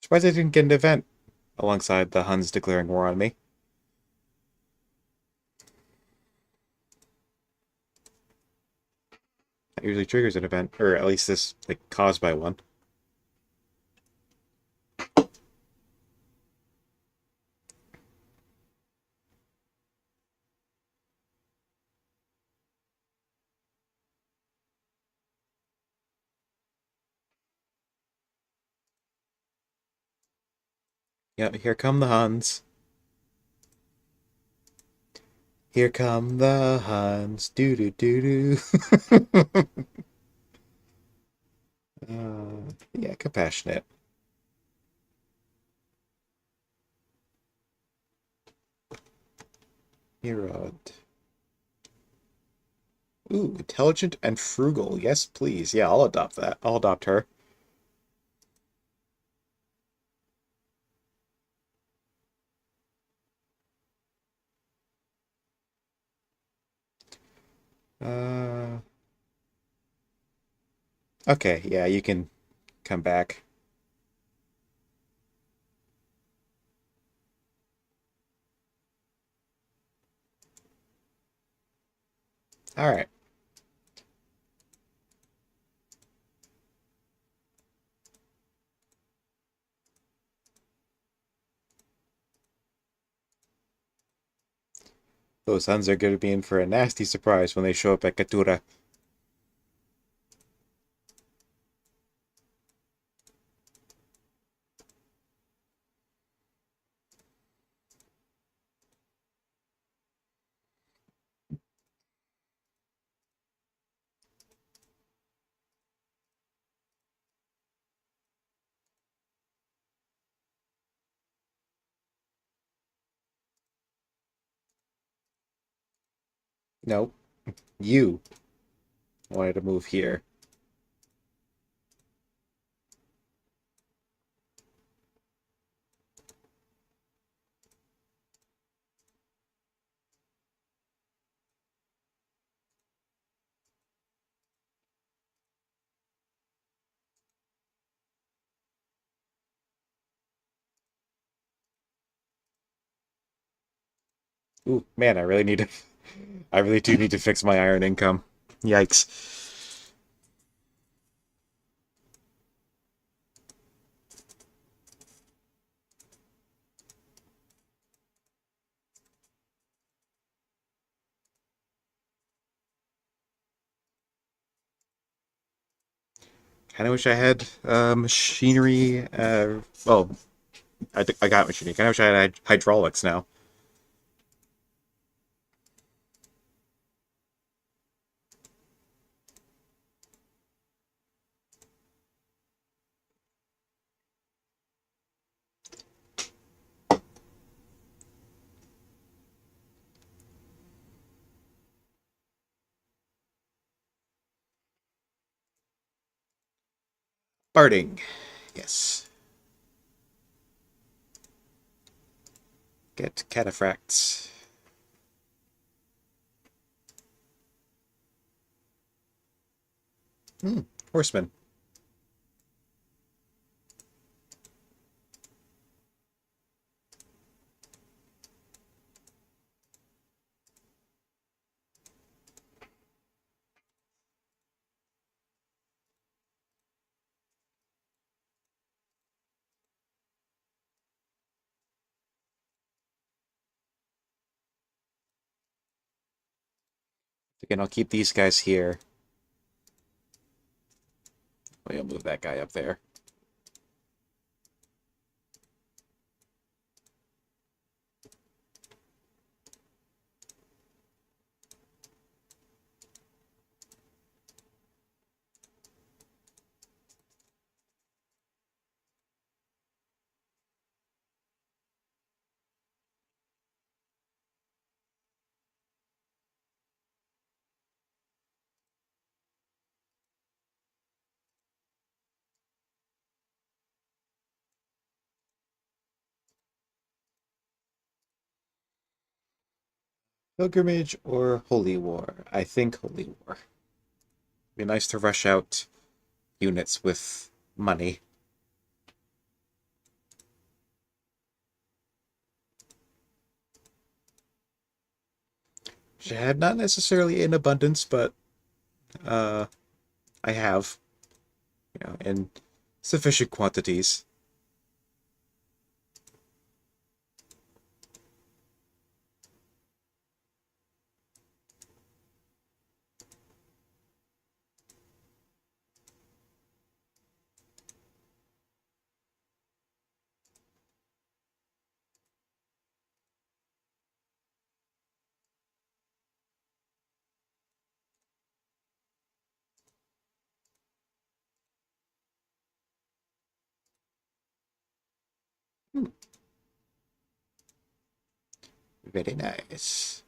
Surprised I didn't get an event alongside the Huns declaring war on me. That usually triggers an event, or at least this like caused by one. Yep, here come the Huns. Here come the Huns. Doo doo doo doo. Yeah, compassionate. Herod. Ooh, intelligent and frugal. Yes, please. Yeah, I'll adopt that. I'll adopt her. Uh, okay, yeah, you can come back. All right. Those Huns are going to be in for a nasty surprise when they show up at Katura. No, you wanted to move here. Ooh, man, I really need to. I really do need to fix my iron income. Yikes. Kind of wish I had machinery. Well, I got machinery. Kind of wish I had hydraulics now. Barding. Yes. Get cataphracts. Hmm. Horsemen. Again, I'll keep these guys here. I'll move that guy up there. Pilgrimage or Holy War? I think Holy War. Be nice to rush out units with money. Which I had not necessarily in abundance, but uh, I have, in sufficient quantities. Hmm, very nice.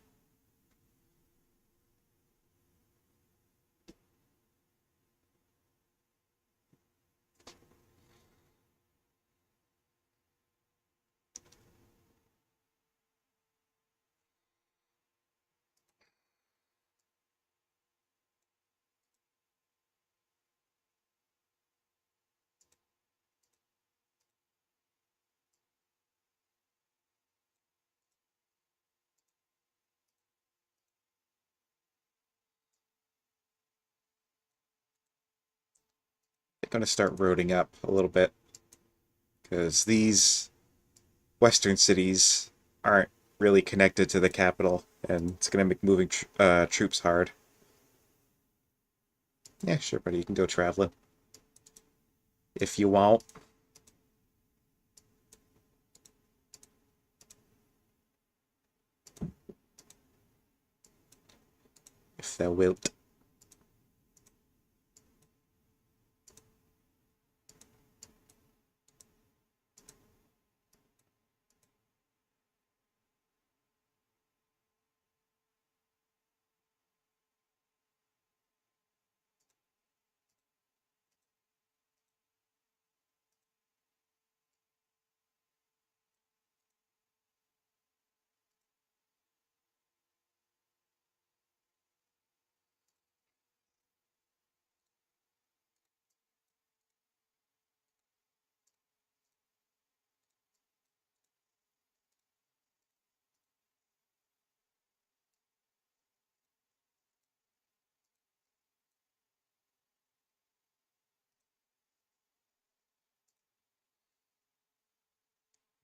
They're going to start roading up a little bit because these western cities aren't really connected to the capital. and it's gonna make moving troops hard. Yeah, sure, buddy. You can go traveling if you want. If thou wilt.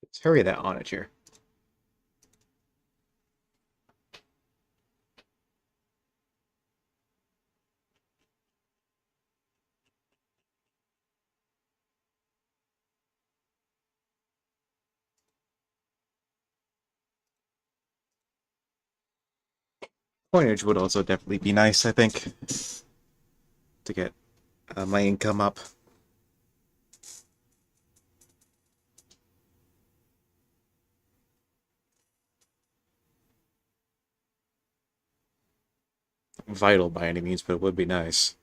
Let's hurry that onager. Coinage would also definitely be nice, I think, to get my income up. Vital by any means, but it would be nice.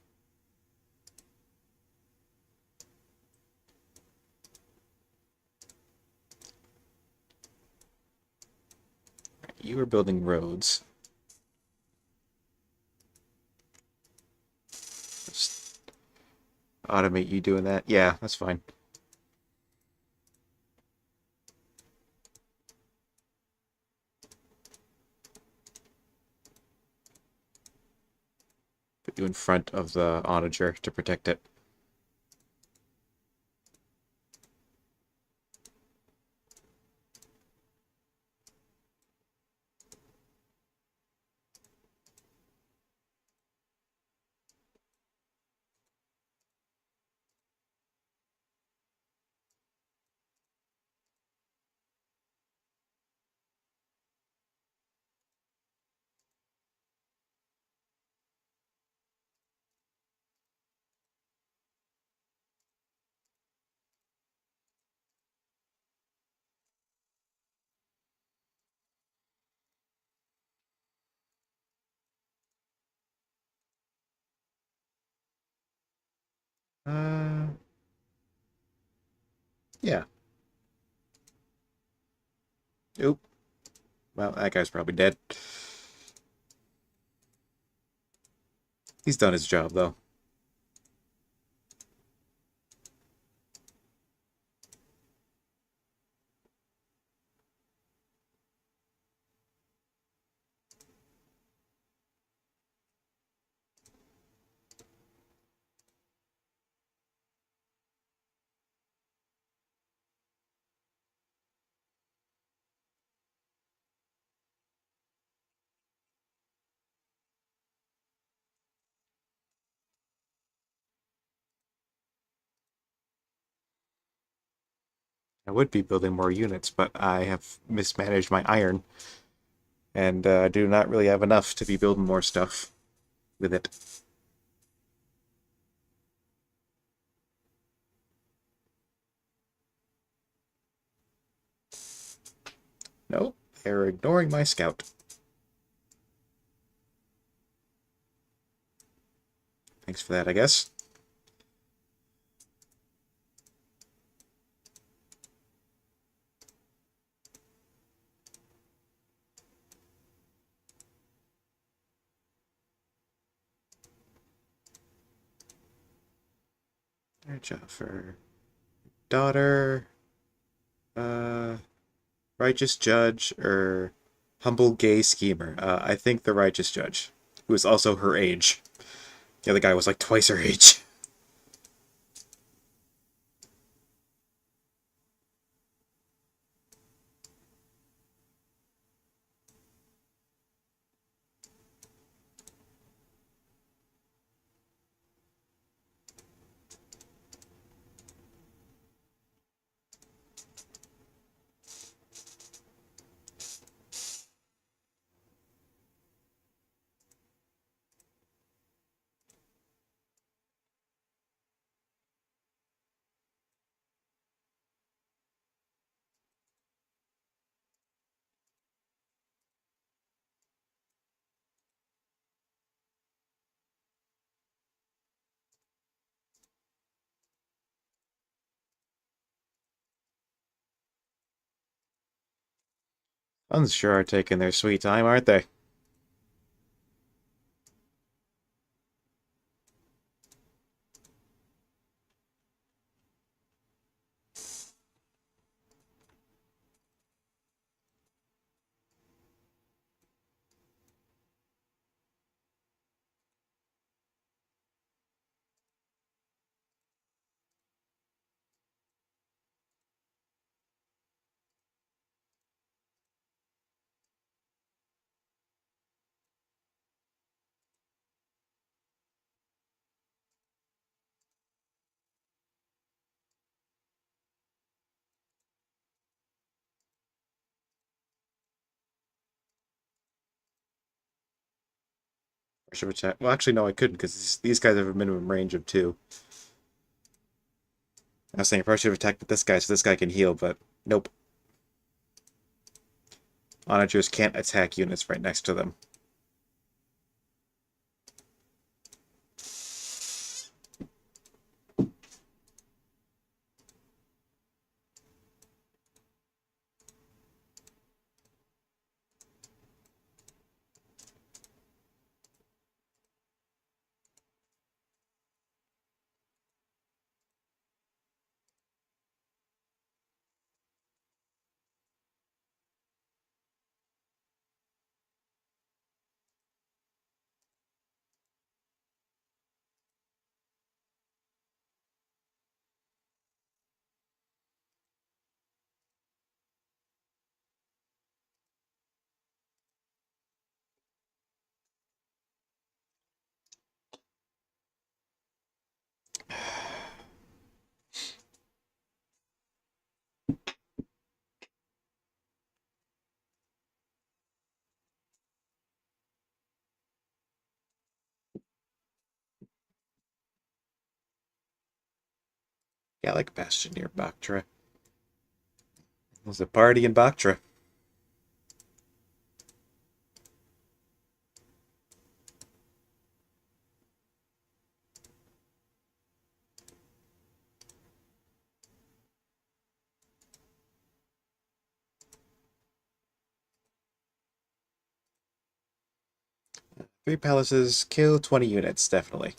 You were building roads. Just automate you doing that. Yeah, that's fine. Put you in front of the onager to protect it. Uh, yeah. Oop. Well, that guy's probably dead. He's done his job, though. I would be building more units, but I have mismanaged my iron, and I do not really have enough to be building more stuff with it. Nope, they're ignoring my scout. Thanks for that, I guess. Job for daughter, uh, righteous judge, or humble gay schemer. I think the righteous judge, who is also her age. The other guy was like twice her age. Huns sure are taking their sweet time, aren't they? I should attack. Well, actually, no, I couldn't because these guys have a minimum range of 2. I was saying I probably should have attacked with this guy so this guy can heal, but nope. Onagers can't attack units right next to them. Yeah, like Bastion near Bactra. There's a party in Bactra. 3 palaces, kill 20 units, definitely.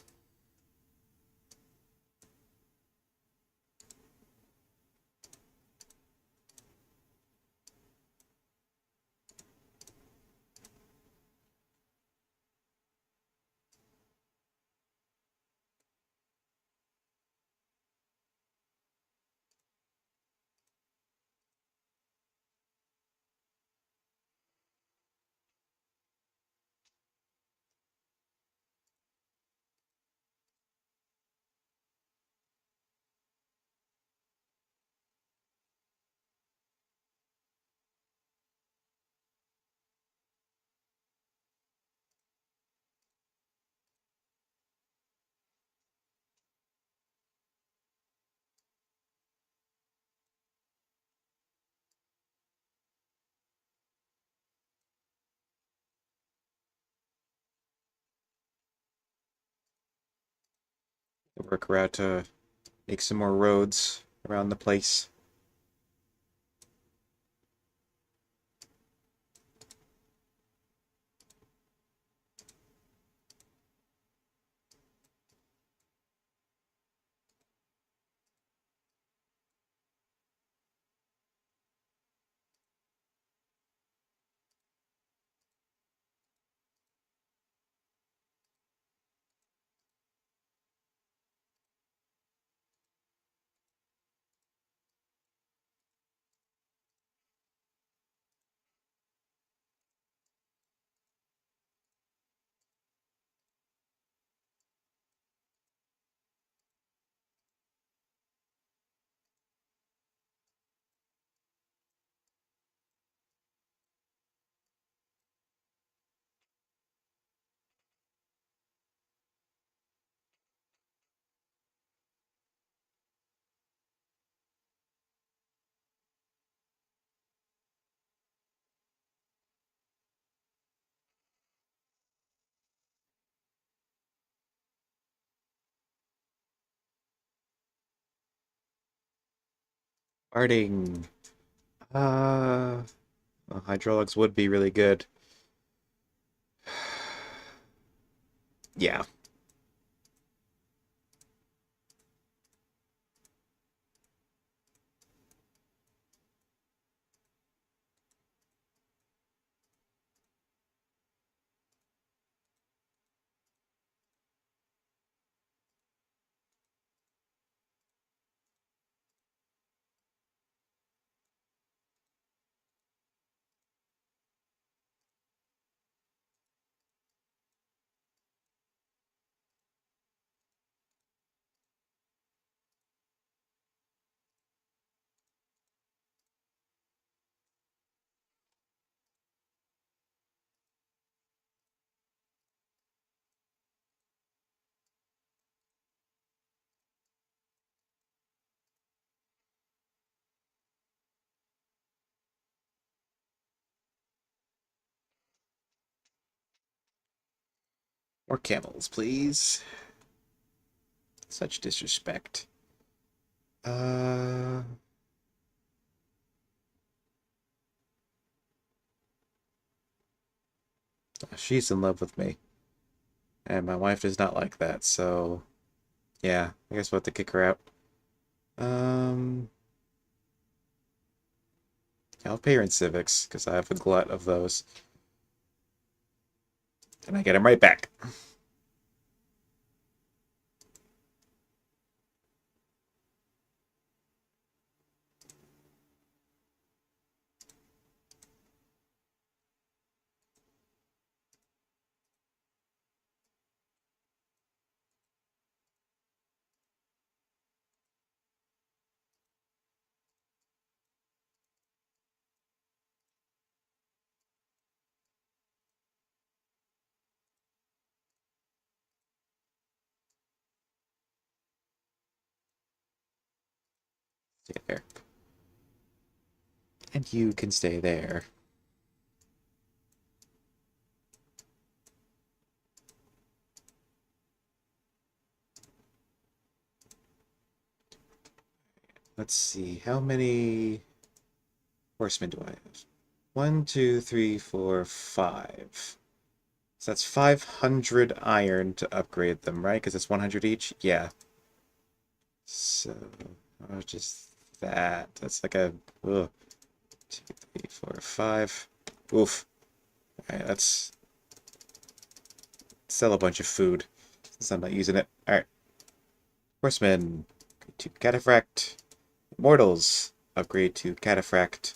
Work around to make some more roads around the place. Guarding. Uh, Well, hydraulics would be really good. Yeah. More camels, please. Such disrespect. Uh, she's in love with me, and my wife does not like that. So yeah, I guess we'll have to kick her out. Um, I'll pay her in civics because I have a glut of those, and I get them right back. Stay there, and you can stay there. Let's see, how many horsemen do I have? One, two, three, four, five. So that's 500 iron to upgrade them, right? Because it's 100 each? Yeah. So, how much is that? That's like a, ugh, two, three, four, five. Oof. Alright, let's sell a bunch of food since I'm not using it. Alright. Horsemen, to cataphract. Mortals, upgrade to cataphract.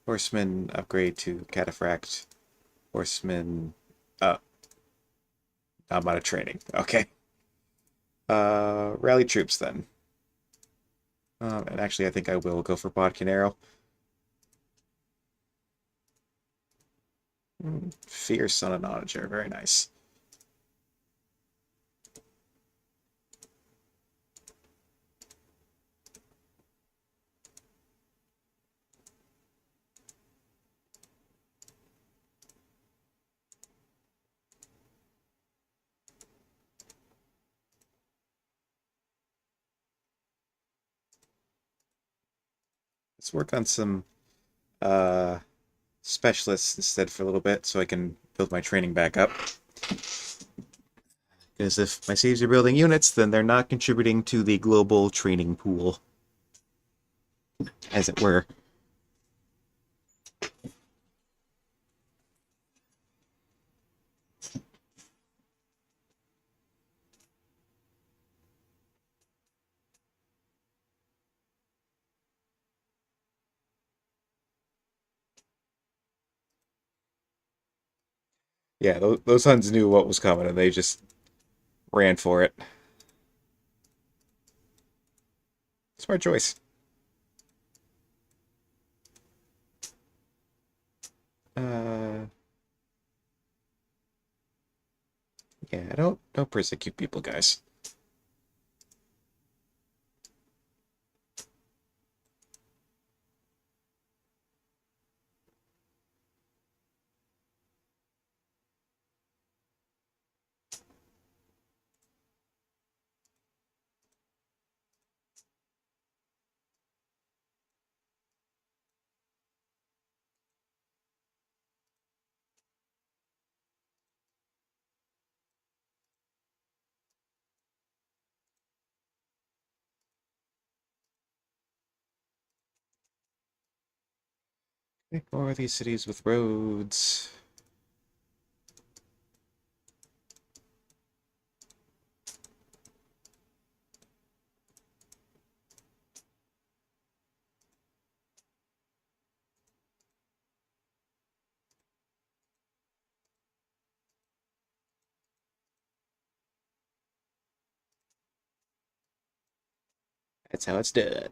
Horsemen, upgrade to cataphract. Horsemen, uh, I'm out of training. Okay. Rally troops then. And actually, I think I will go for Bodkin Arrow. Fierce Son of Onager, very nice. Let's work on some uh, specialists instead for a little bit so I can build my training back up. Because if my saves are building units, then they're not contributing to the global training pool, as it were. Yeah, those Huns knew what was coming and they just ran for it. Smart choice. Uh, yeah, don't persecute people, guys. Make more of these cities with roads. That's how it's done.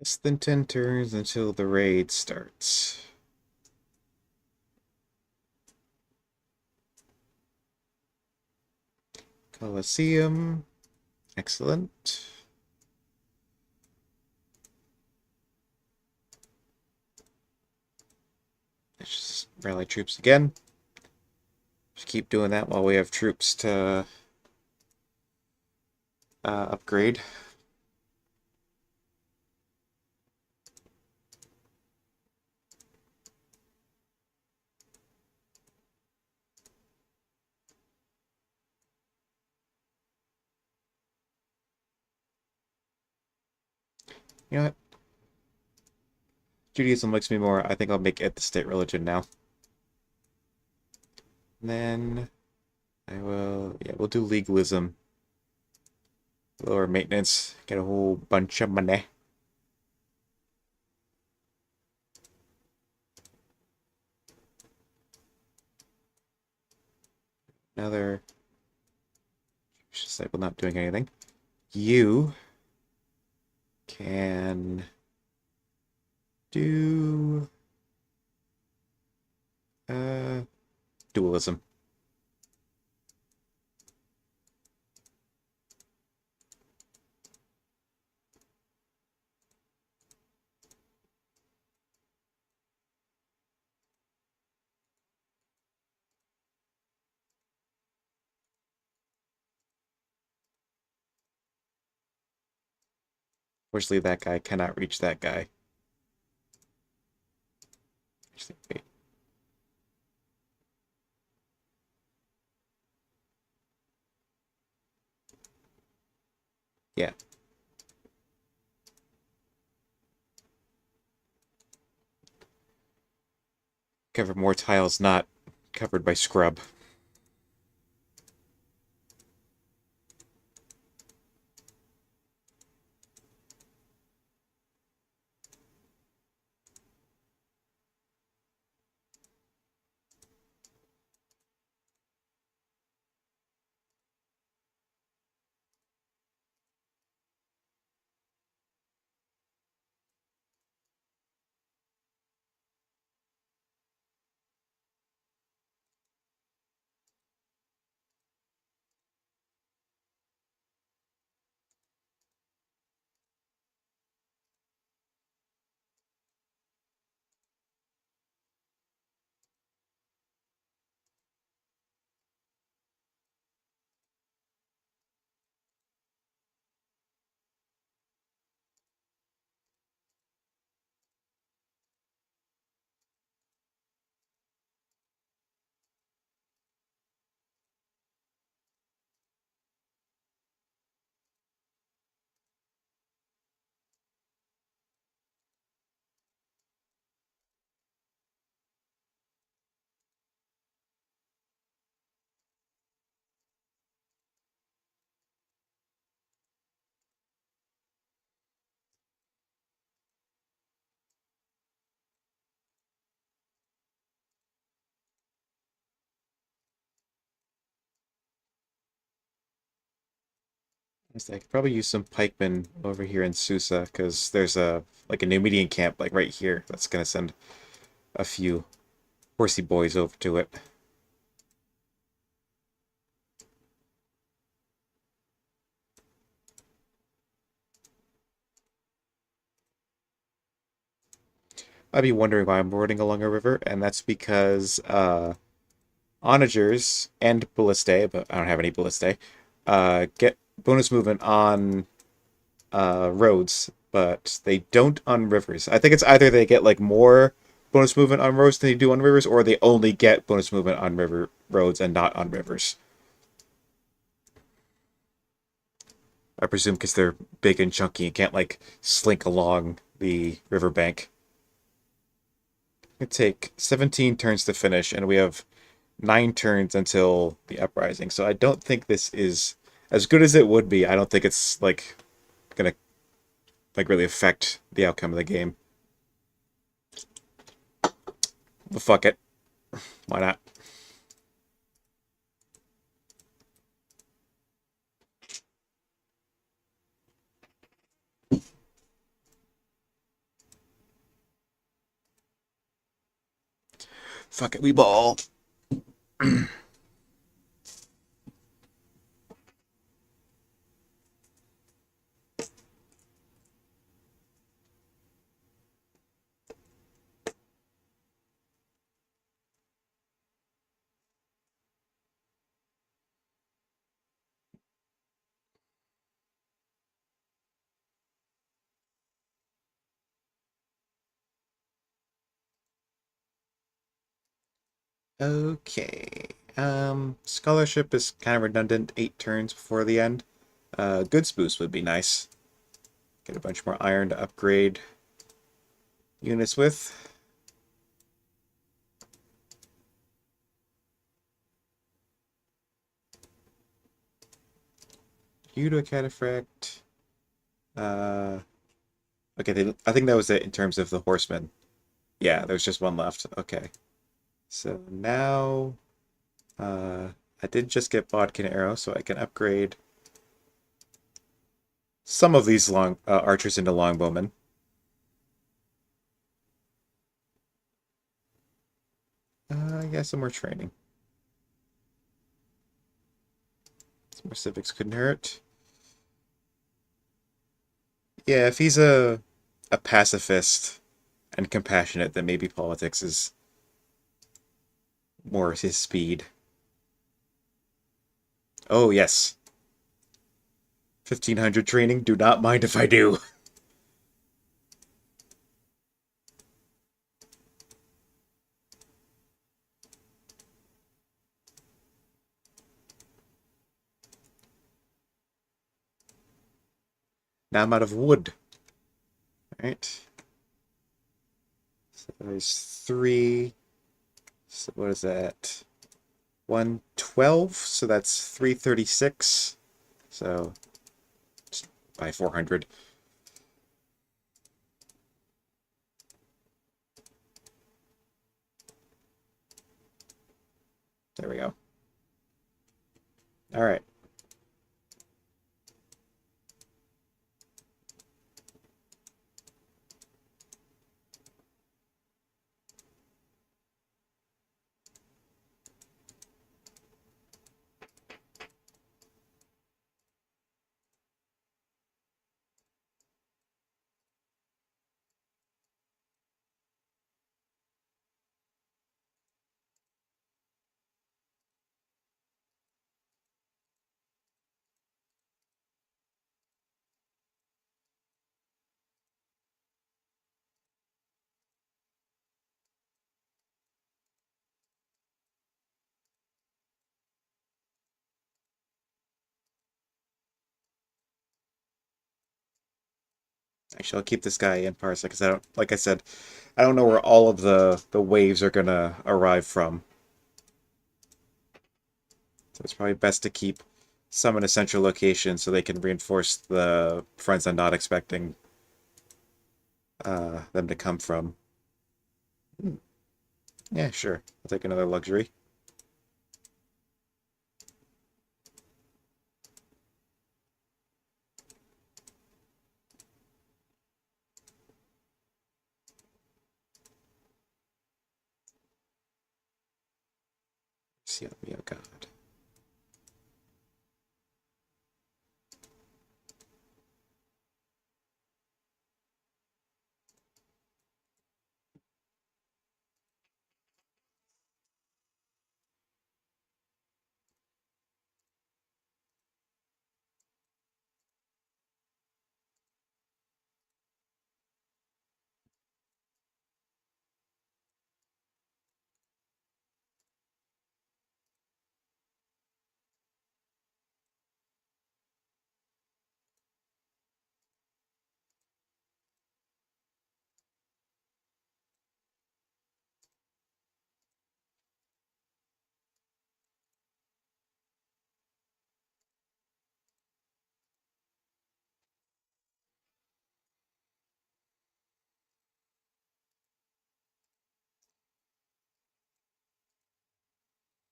Less than 10 turns until the raid starts. Colosseum. Excellent. Let's just rally troops again. Just keep doing that while we have troops to upgrade. You know what? Judaism likes me more. I think I'll make it the state religion now. And then yeah, we'll do legalism. Lower maintenance, get a whole bunch of money. Another disciple not doing anything. You can do dualism. Fortunately, that guy cannot reach that guy. Actually, wait. Yeah. Cover more tiles not covered by scrub. I could probably use some pikemen over here in Susa, because there's a like a Numidian camp like right here that's gonna send a few horsey boys over to it. I'd be wondering why I'm boarding along a river, and that's because onagers and ballistae, but I don't have any ballistae, get bonus movement on roads, but they don't on rivers. I think it's either they get like more bonus movement on roads than they do on rivers, or they only get bonus movement on river roads and not on rivers. I presume because they're big and chunky and can't like slink along the riverbank. It take 17 turns to finish, and we have 9 turns until the uprising. So I don't think this is as good as it would be. I don't think it's like gonna like really affect the outcome of the game. But fuck it. Why not? Fuck it, we ball. Okay. Scholarship is kind of redundant. 8 turns before the end. Goods boost would be nice. Get a bunch more iron to upgrade units with. Judo Cataphract. Uh, okay, I think that was it in terms of the horsemen. Yeah, there's just one left. Okay. So now, I did just get Bodkin Arrow, so I can upgrade some of these long archers into longbowmen. Yeah, some more training. Some more civics couldn't hurt. Yeah, if he's a pacifist and compassionate, then maybe politics is more his speed. Oh yes, 1500 training. Do not mind if I do. Now I'm out of wood. All right. So there's 3. So what is that? 112. So that's 336. So just by 400. There we go. All right. Actually, I'll keep this guy in Parsa because I don't, like I said, I don't know where all of the waves are gonna arrive from. So it's probably best to keep some in a central location so they can reinforce the fronts I'm not expecting them to come from. Hmm. Yeah, sure. I'll take another luxury. mercy on me, O God.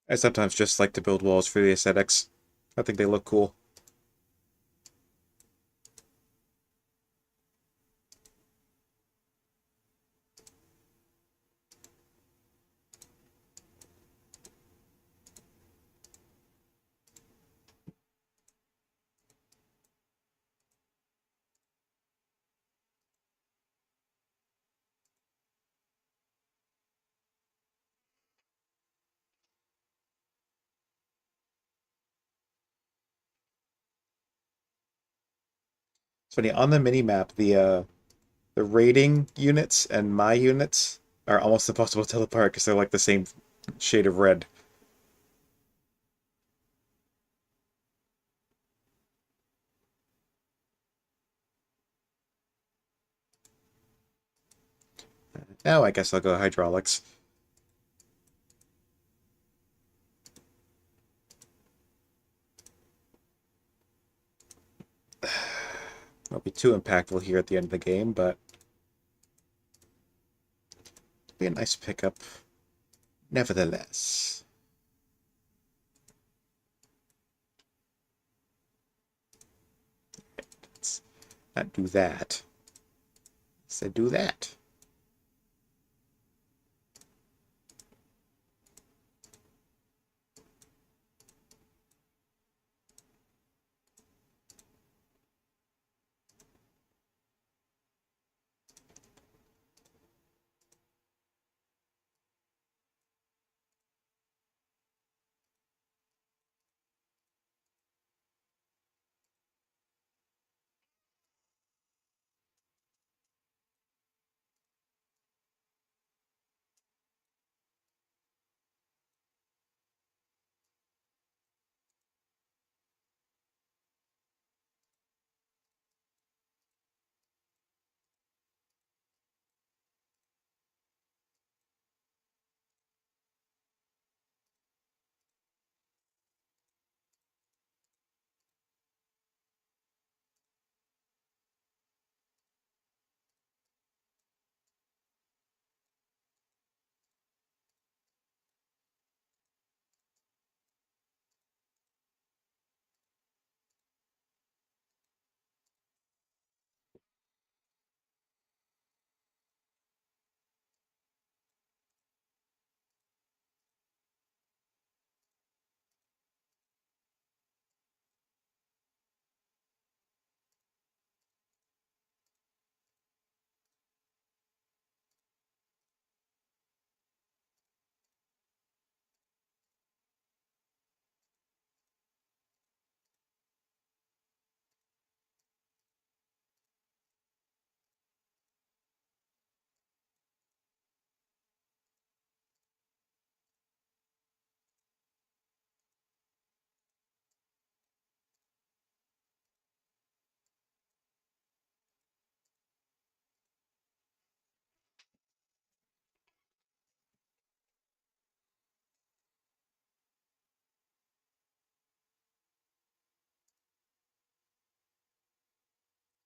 I sometimes just like to build walls for the aesthetics. I think they look cool. It's funny, on the mini map, the raiding units and my units are almost impossible to tell apart because they're like the same shade of red. Now I guess I'll go hydraulics. Won't be too impactful here at the end of the game, but be a nice pickup nevertheless. Let's not do that. Instead, do that.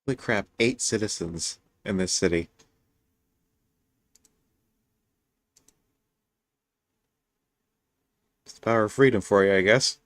Holy crap, 8 citizens in this city. It's the power of freedom for you, I guess.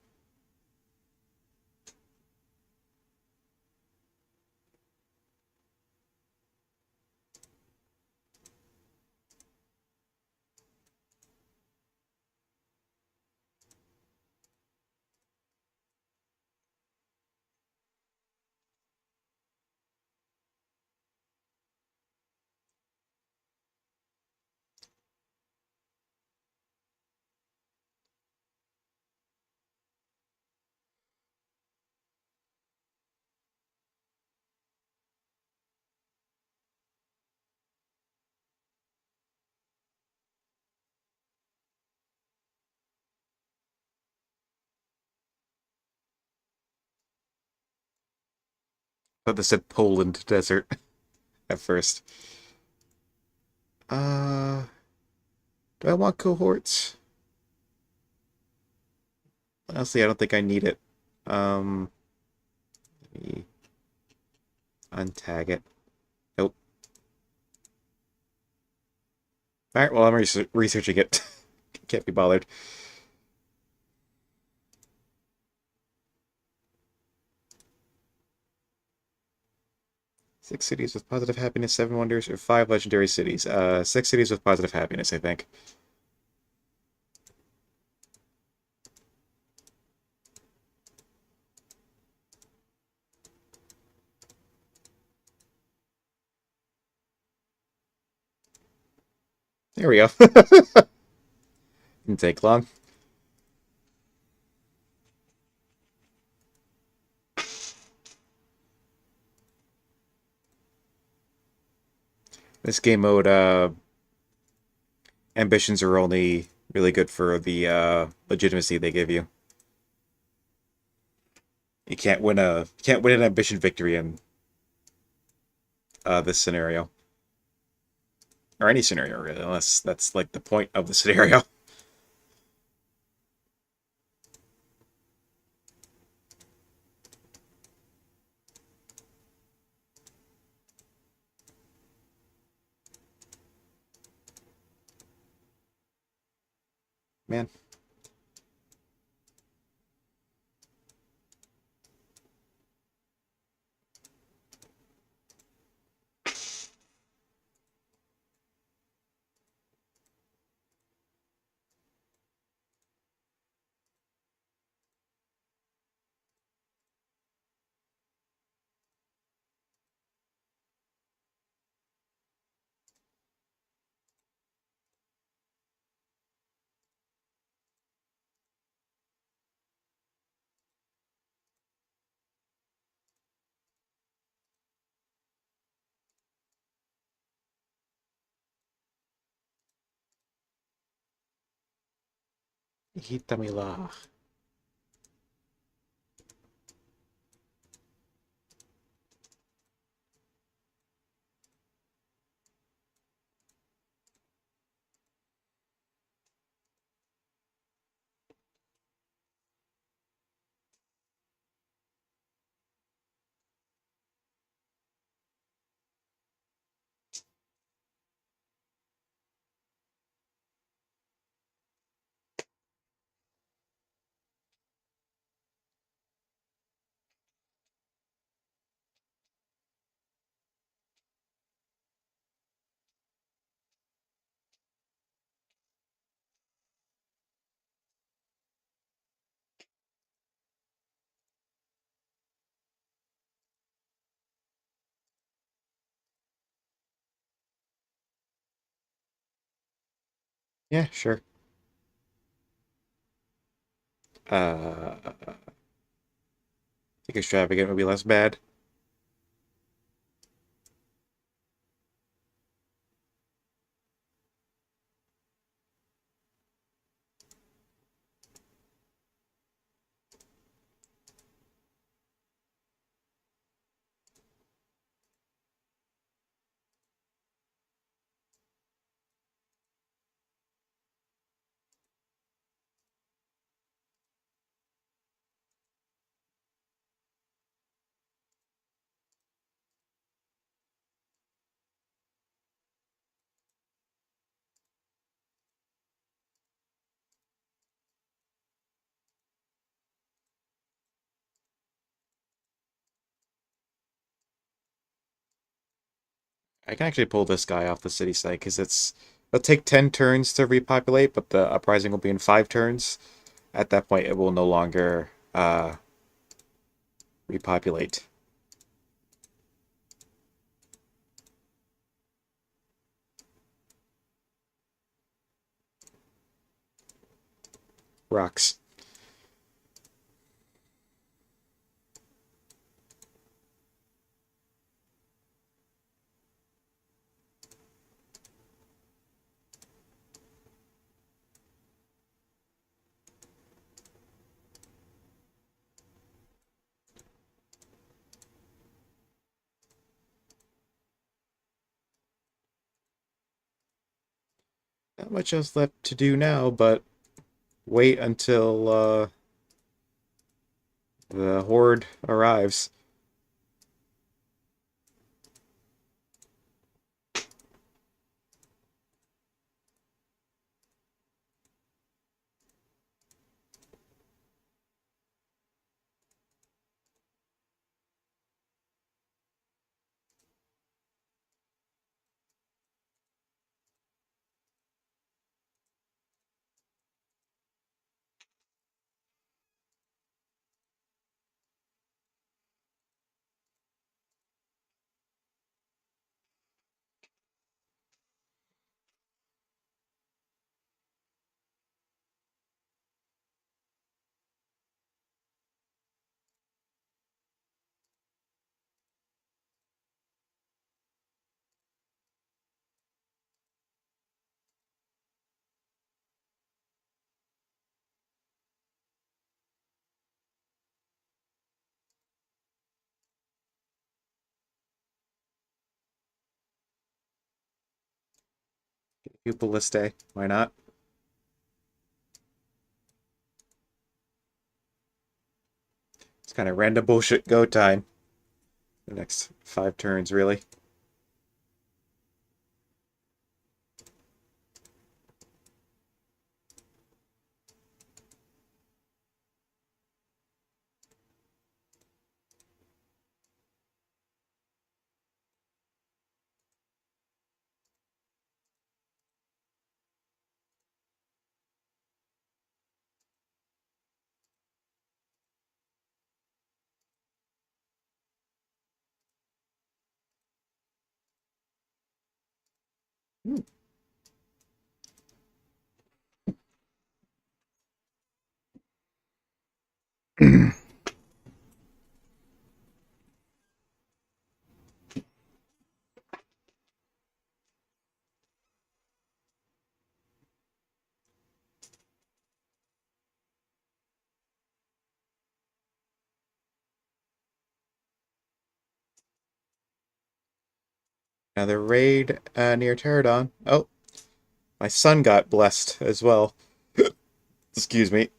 thought this said Poland desert at first. Do I want cohorts? Honestly, I don't think I need it. Um, Let me untag it. Nope. Alright, well, I'm researching it. Can't be bothered. Six cities with positive happiness, seven wonders, or five legendary cities. Six cities with positive happiness, I think. There we go. Didn't take long. This game mode, ambitions are only really good for the legitimacy they give you. You can't win an ambition victory in this scenario. Or any scenario really, unless that's like the point of the scenario. Man. Hitamila. Yeah, sure. I think extravagant would be less bad. I can actually pull this guy off the city site because it'll take 10 turns to repopulate, but the uprising will be in 5 turns. At that point, it will no longer repopulate. Rocks. Not much else left to do now, but wait until the Horde arrives. Few ballistae, why not? It's kind of random bullshit go time. The next 5 turns, really. Hmm. Another raid near Pterodon. Oh, my son got blessed as well. Excuse me.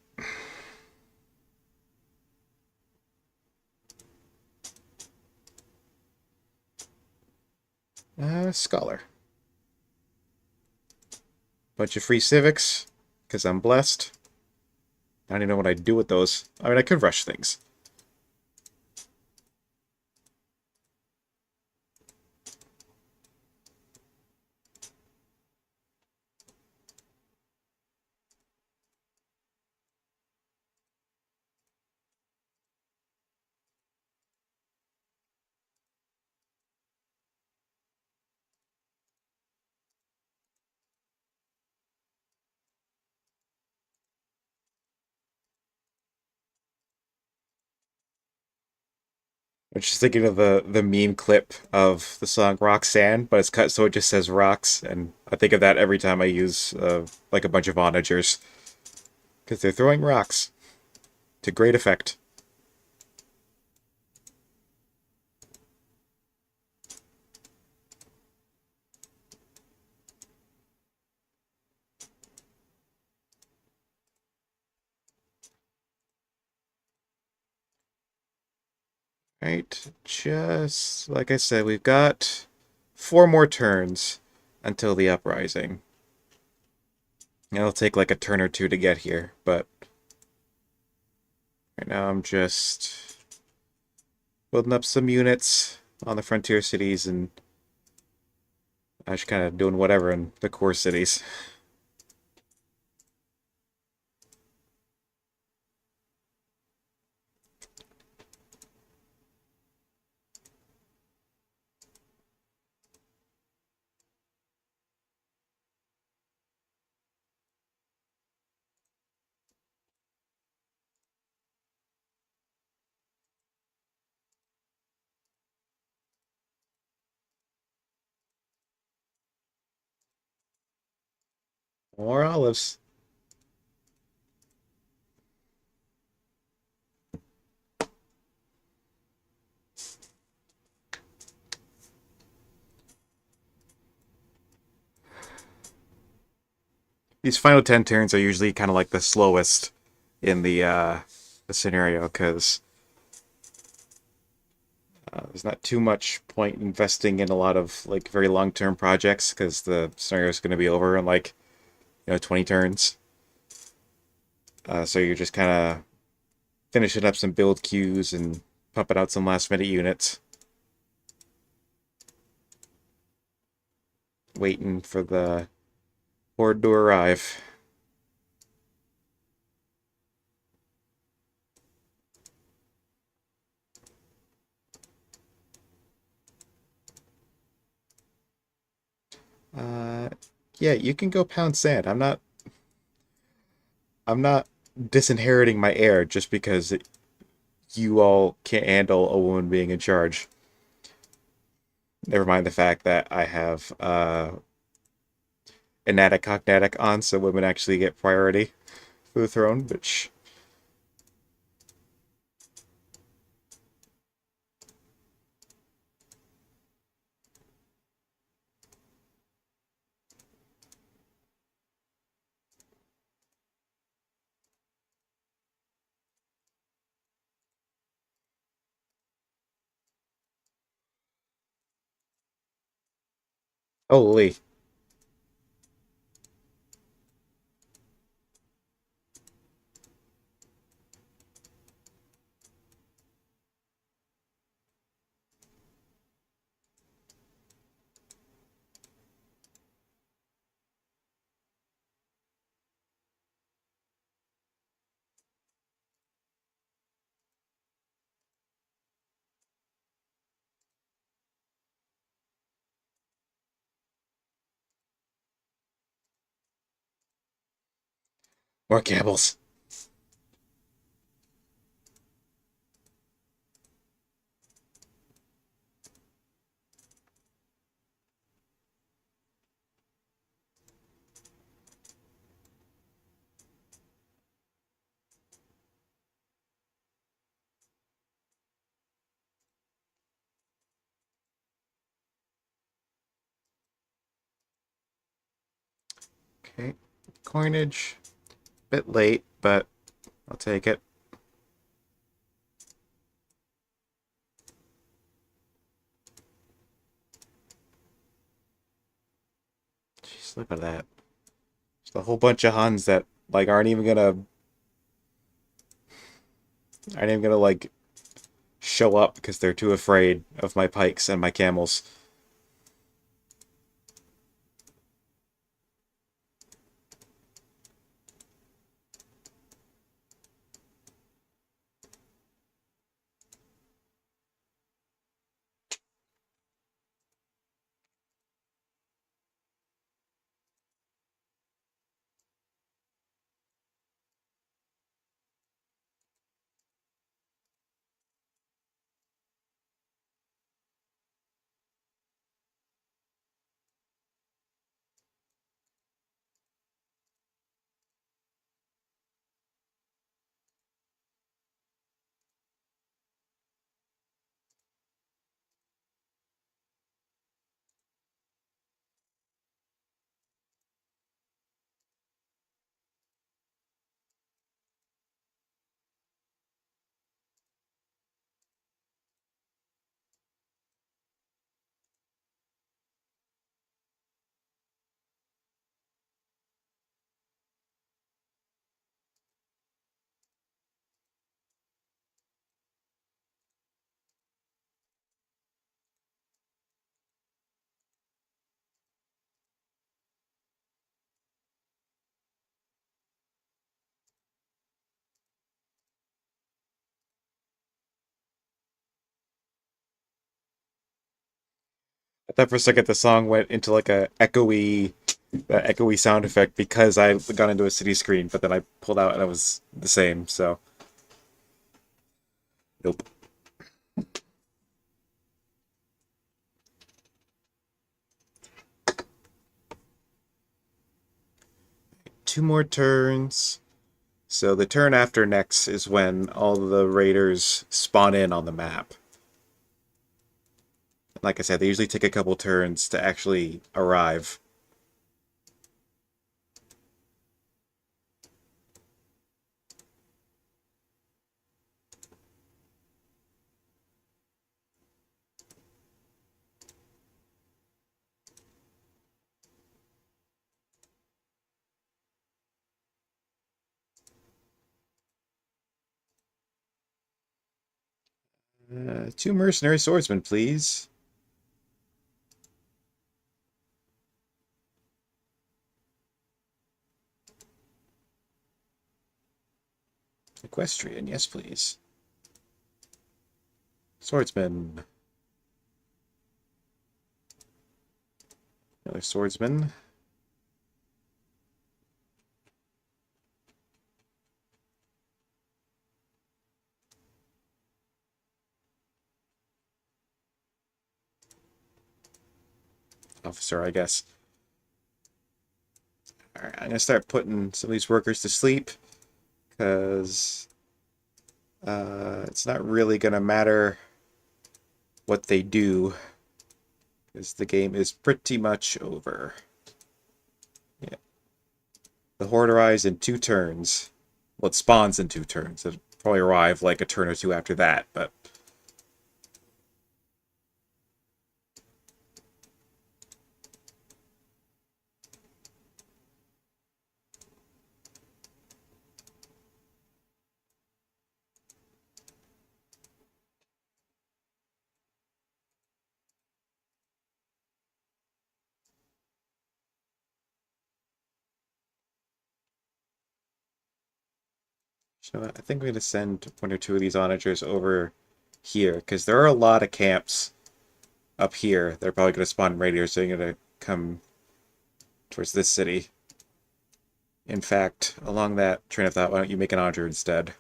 Scholar. Bunch of free civics, because I'm blessed. I don't even know what I'd do with those. I mean, I could rush things. I'm just thinking of the meme clip of the song Roxanne, but it's cut so it just says rocks, and I think of that every time I use like a bunch of onagers. Because they're throwing rocks to great effect. Right, just like I said, we've got 4 more turns until the uprising. It'll take like a turn or two to get here, but right now I'm just building up some units on the frontier cities and I'm just kind of doing whatever in the core cities. More olives. these final 10 turns are usually kind of like the slowest in the scenario because there's not too much point investing in a lot of like very long-term projects because the scenario is going to be over in like 20 turns. So you're just kind of finishing up some build queues and pumping out some last-minute units, waiting for the horde to arrive. Uh, yeah, you can go pound sand. I'm not disinheriting my heir just because you all can't handle a woman being in charge. Never mind the fact that I have anatic cognatic on, so women actually get priority for the throne, which holy. More camels. Okay, coinage. Bit late, but I'll take it. Jeez, look at that. Just a whole bunch of Huns that like aren't even gonna like show up because they're too afraid of my pikes and my camels. I thought for a second the song went into like that echoey sound effect because I got into a city screen, but then I pulled out and it was the same. So nope. Two more turns. So the turn after next is when all the raiders spawn in on the map. Like I said, they usually take a couple turns to actually arrive. Two mercenary swordsmen, please. Equestrian, yes, please. Swordsman. Another swordsman. Officer, I guess. Alright, I'm gonna start putting some of these workers to sleep, because it's not really gonna matter what they do, because the game is pretty much over. Yeah. The Horde arrives in 2 turns. Well, it spawns in 2 turns. It'll probably arrive like a turn or two after that, but you know what? I think I'm going to send 1 or 2 of these onagers over here, because there are a lot of camps up here. They're probably going to spawn raiders, so they're going to come towards this city. In fact, along that train of thought, why don't you make an onager instead?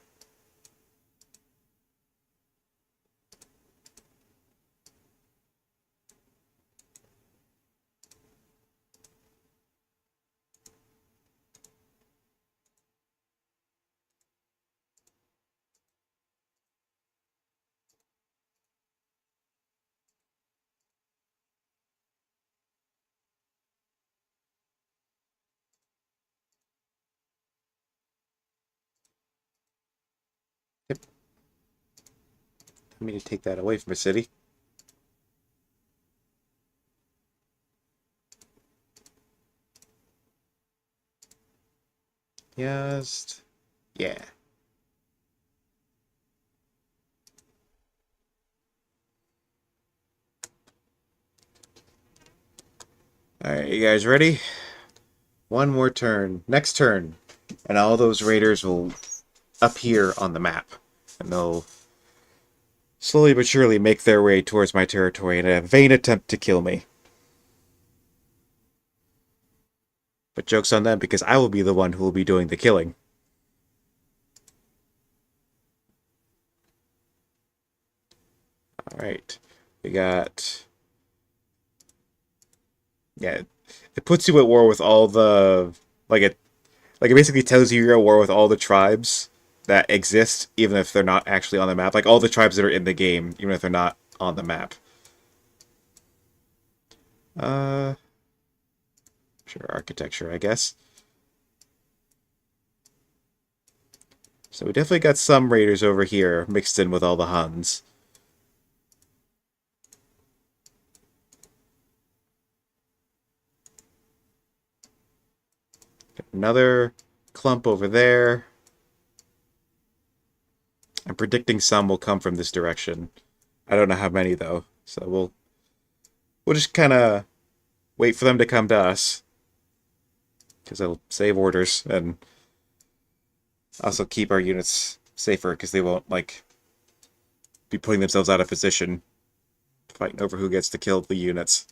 Yep. I mean to take that away from a city. Just... yeah. Alright, you guys ready? One more turn. Next turn. And all those raiders will appear on the map. And they'll slowly but surely make their way towards my territory in a vain attempt to kill me. But joke's on them, because I will be the one who will be doing the killing. Alright. We got... yeah, it puts you at war with all the... like it basically tells you you're at war with all the tribes that exist, even if they're not actually on the map. Like all the tribes that are in the game, even if they're not on the map. Uh, sure, architecture, I guess. So we definitely got some raiders over here mixed in with all the Huns. Another clump over there. I'm predicting some will come from this direction. I don't know how many though, so we'll just kind of wait for them to come to us, because it'll save orders and also keep our units safer, because they won't like be putting themselves out of position fighting over who gets to kill the units.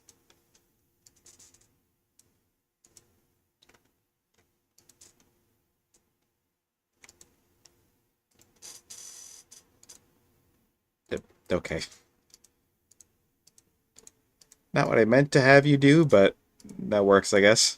Okay. Not what I meant to have you do, but that works, I guess.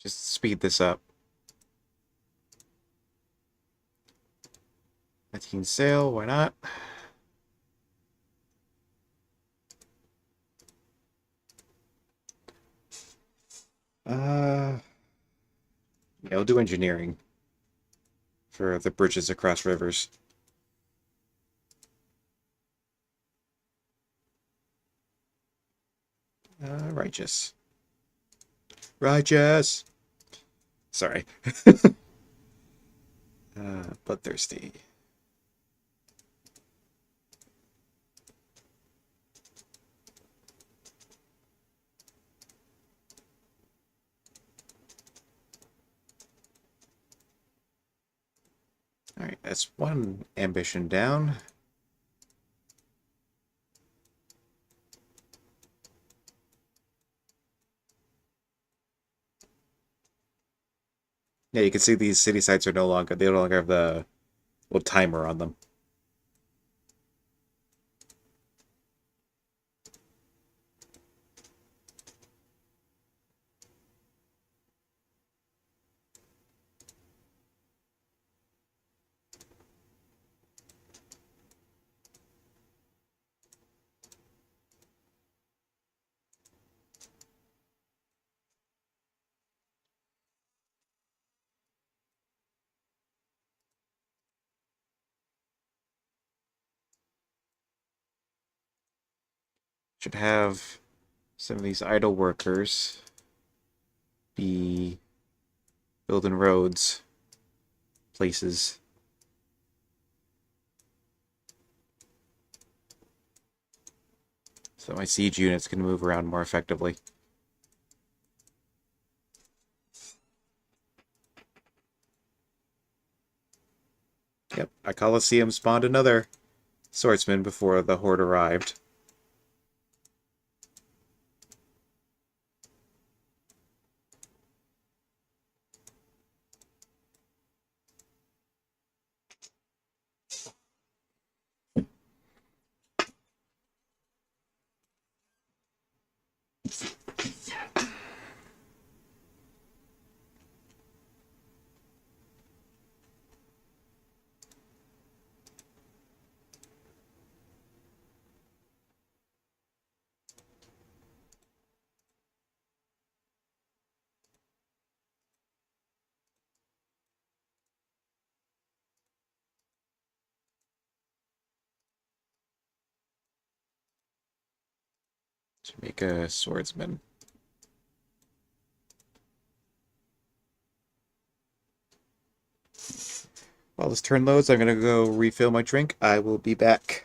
Just speed this up. 19 sail, why not? Uh, yeah, we'll do engineering for the bridges across rivers. Righteous. Righteous! Sorry. Bloodthirsty. Alright, that's one ambition down. Yeah, you can see these city sites are they no longer have the little timer on them. Should have some of these idle workers be building roads, places. So my siege units can move around more effectively. Yep, a Colosseum spawned another swordsman before the Horde arrived. To make a swordsman. While this turn loads, I'm going to go refill my drink. I will be back.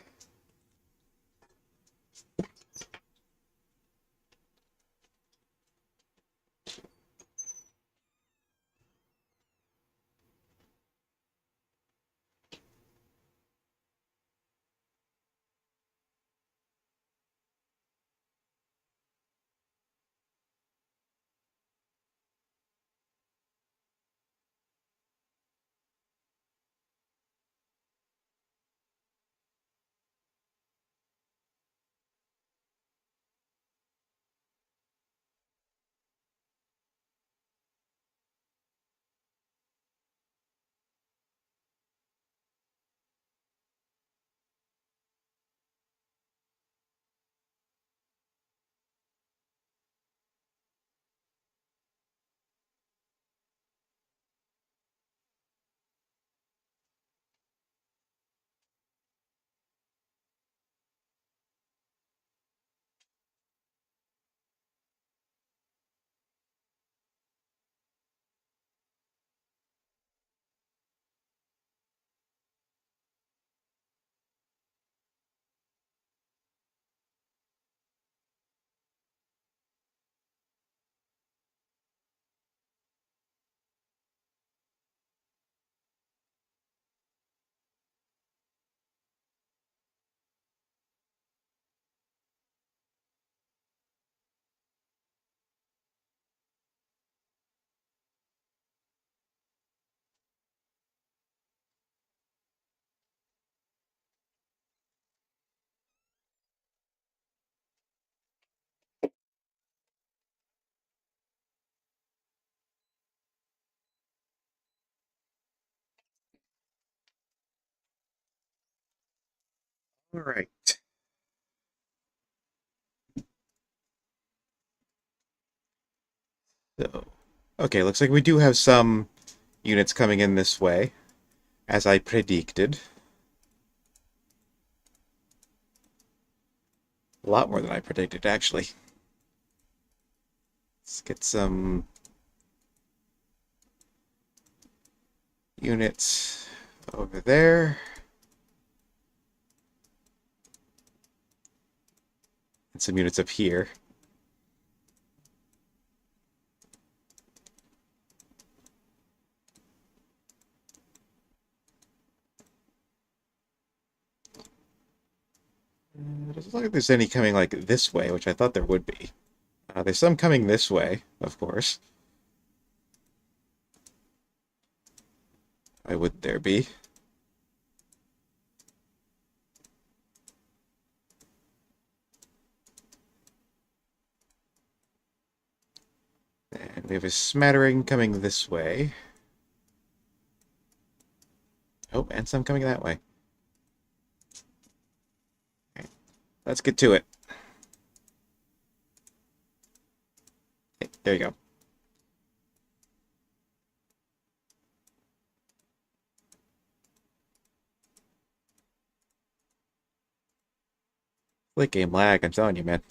All right. So, okay, looks like we do have some units coming in this way, as I predicted. A lot more than I predicted, actually. Let's get some units over there. And some units up here. It doesn't look like there's any coming like this way, which I thought there would be. There's some coming this way, of course. Why would there be? And we have a smattering coming this way. Oh, and some coming that way. Okay, let's get to it. Okay, there you go. Late game lag, I'm telling you, man.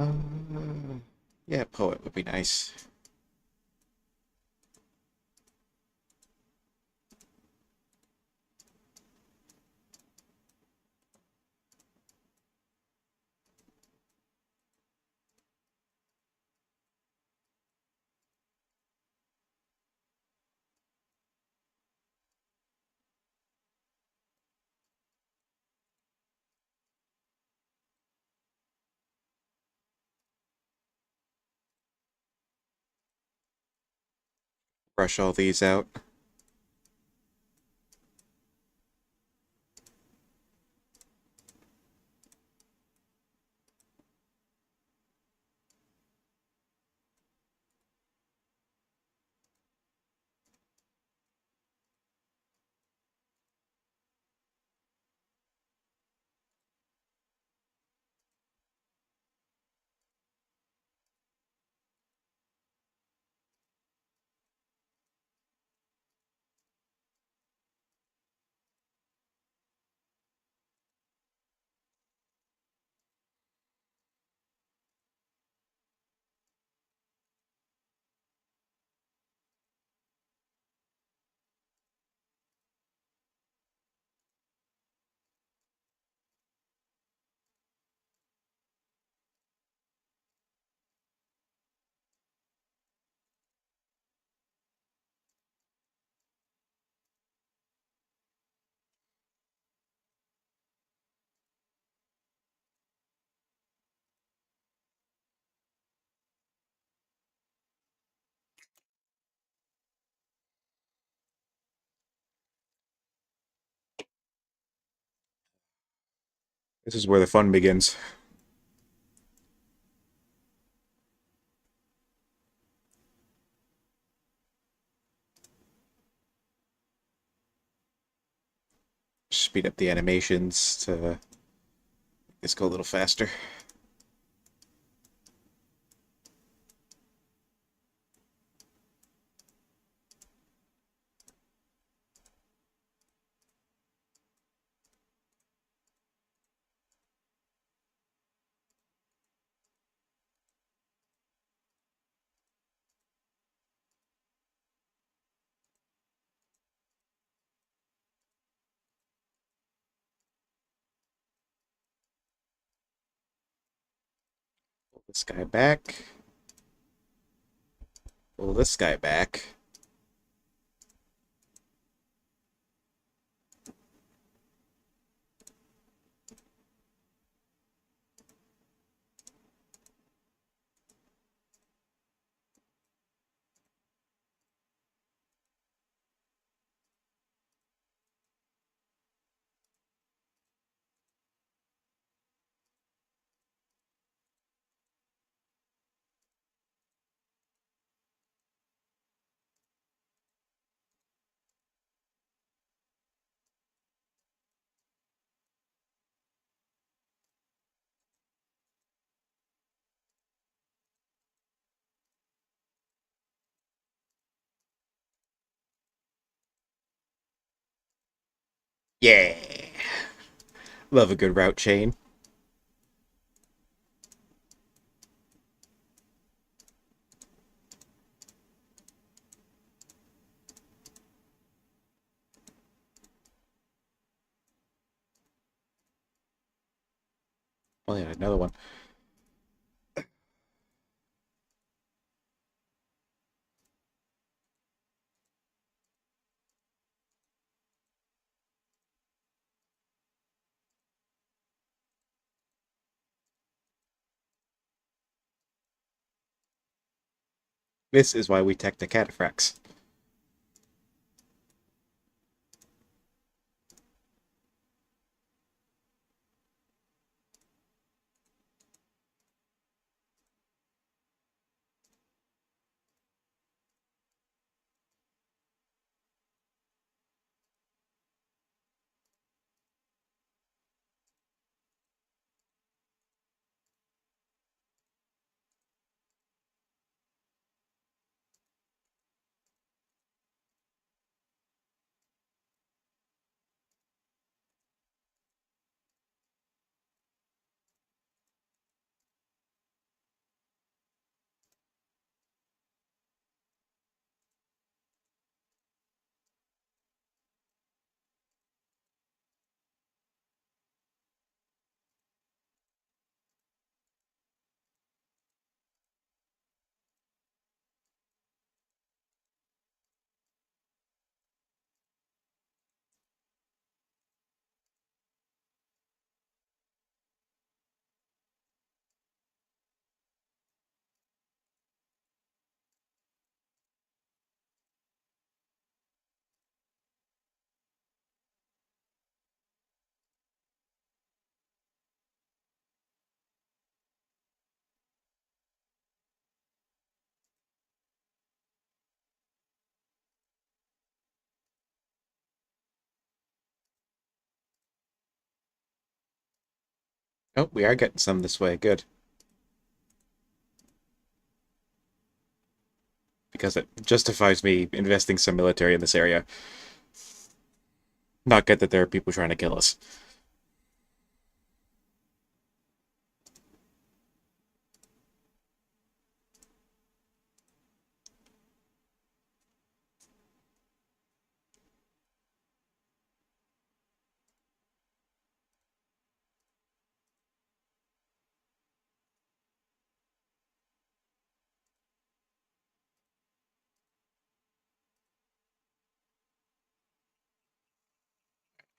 Uh, yeah, poet would be nice. Brush all these out. This is where the fun begins. Speed up the animations to make this go a little faster. Pull this guy back. Pull this guy back. Yeah. Love a good route chain. Oh yeah, another one. This is why we tech the cataphracts. Oh, we are getting some this way. Good. Because it justifies me investing some military in this area. Not good that there are people trying to kill us.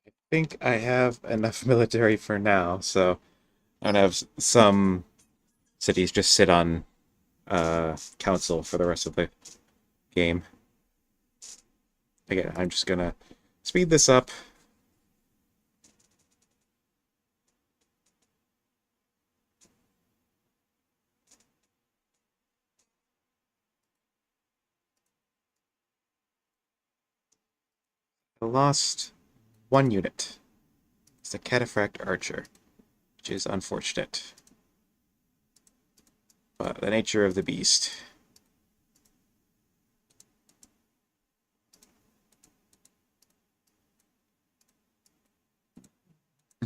I think I have enough military for now, so I'm gonna have some cities just sit on council for the rest of the game. Again, I'm just gonna speed this up. I lost one unit. It's the cataphract archer, which is unfortunate. But the nature of the beast.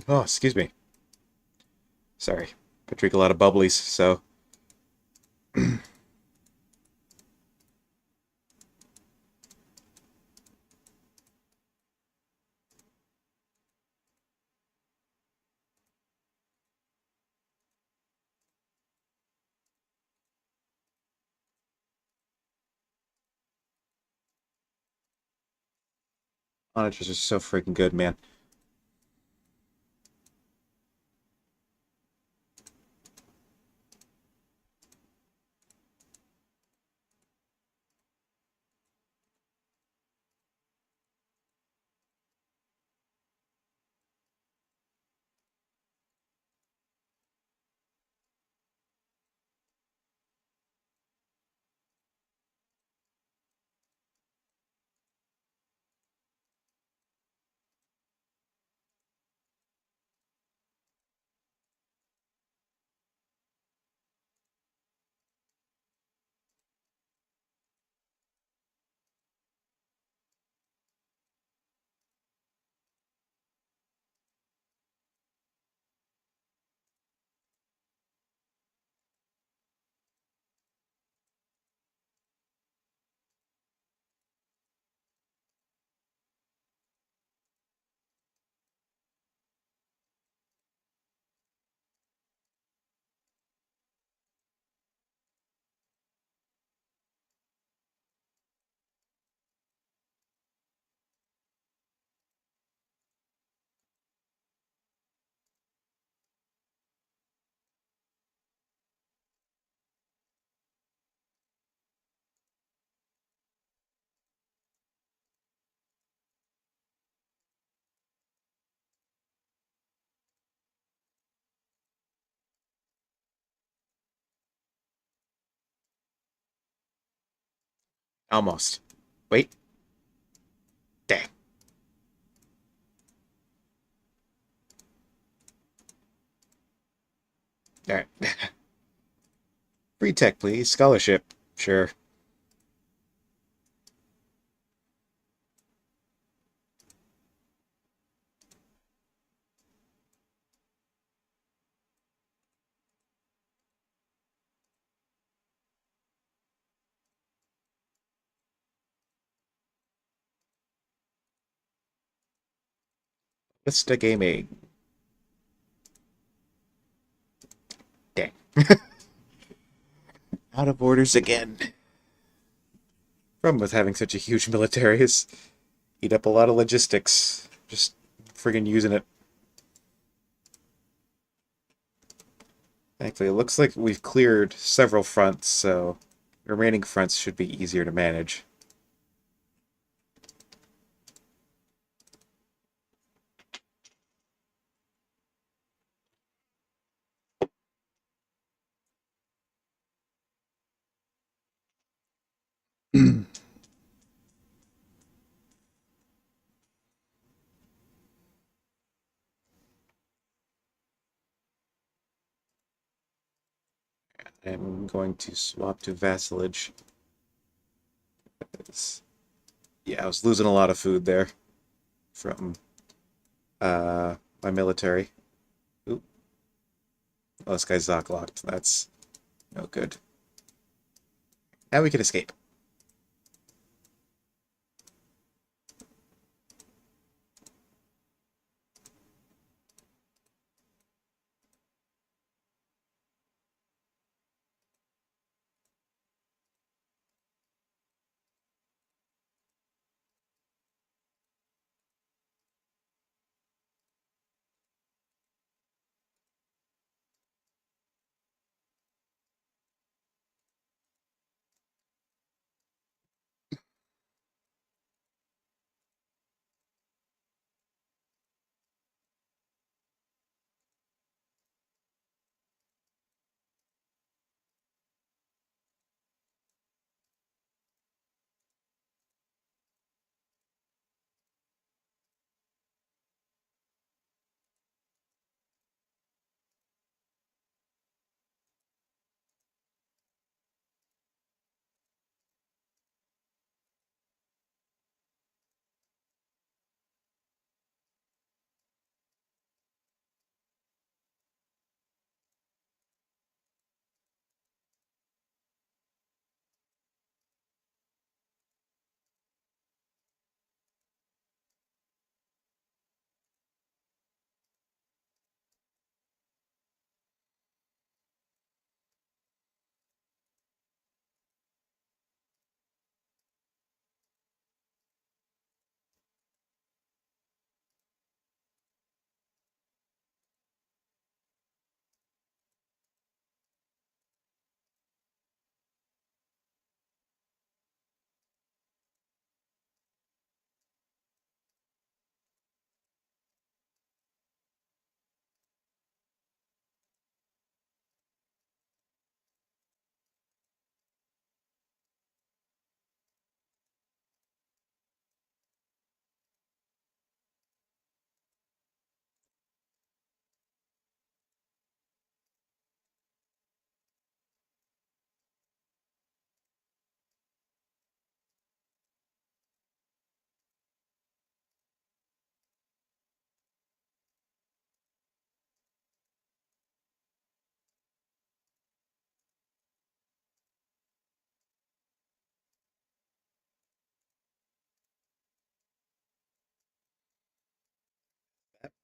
Oh, excuse me. Sorry. I drink a lot of bubblies, so monitors are so freaking good, man. Almost. Wait. Dang. Alright. Free tech, please. Scholarship. Sure. Vista Gaming. Dang. Out of orders again. Problem with having such a huge military is eat up a lot of logistics. Just friggin' using it. Thankfully, it looks like we've cleared several fronts, so the remaining fronts should be easier to manage. I'm going to swap to vassalage. Yeah, I was losing a lot of food there from my military. Oop. Oh, this guy's Zoc locked. That's no good. Now we can escape.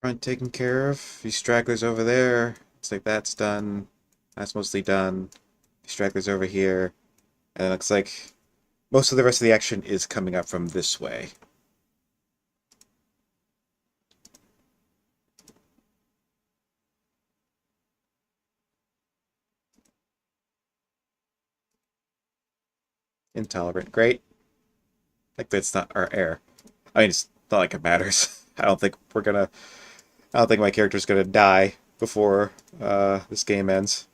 Front taken care of. These stragglers over there. Looks like that's done. That's mostly done. Stragglers over here. And it looks like most of the rest of the action is coming up from this way. Intolerant. Great. Like that's not our heir. I mean, it's not like it matters. I don't think we're gonna. I don't think my character's gonna die before this game ends.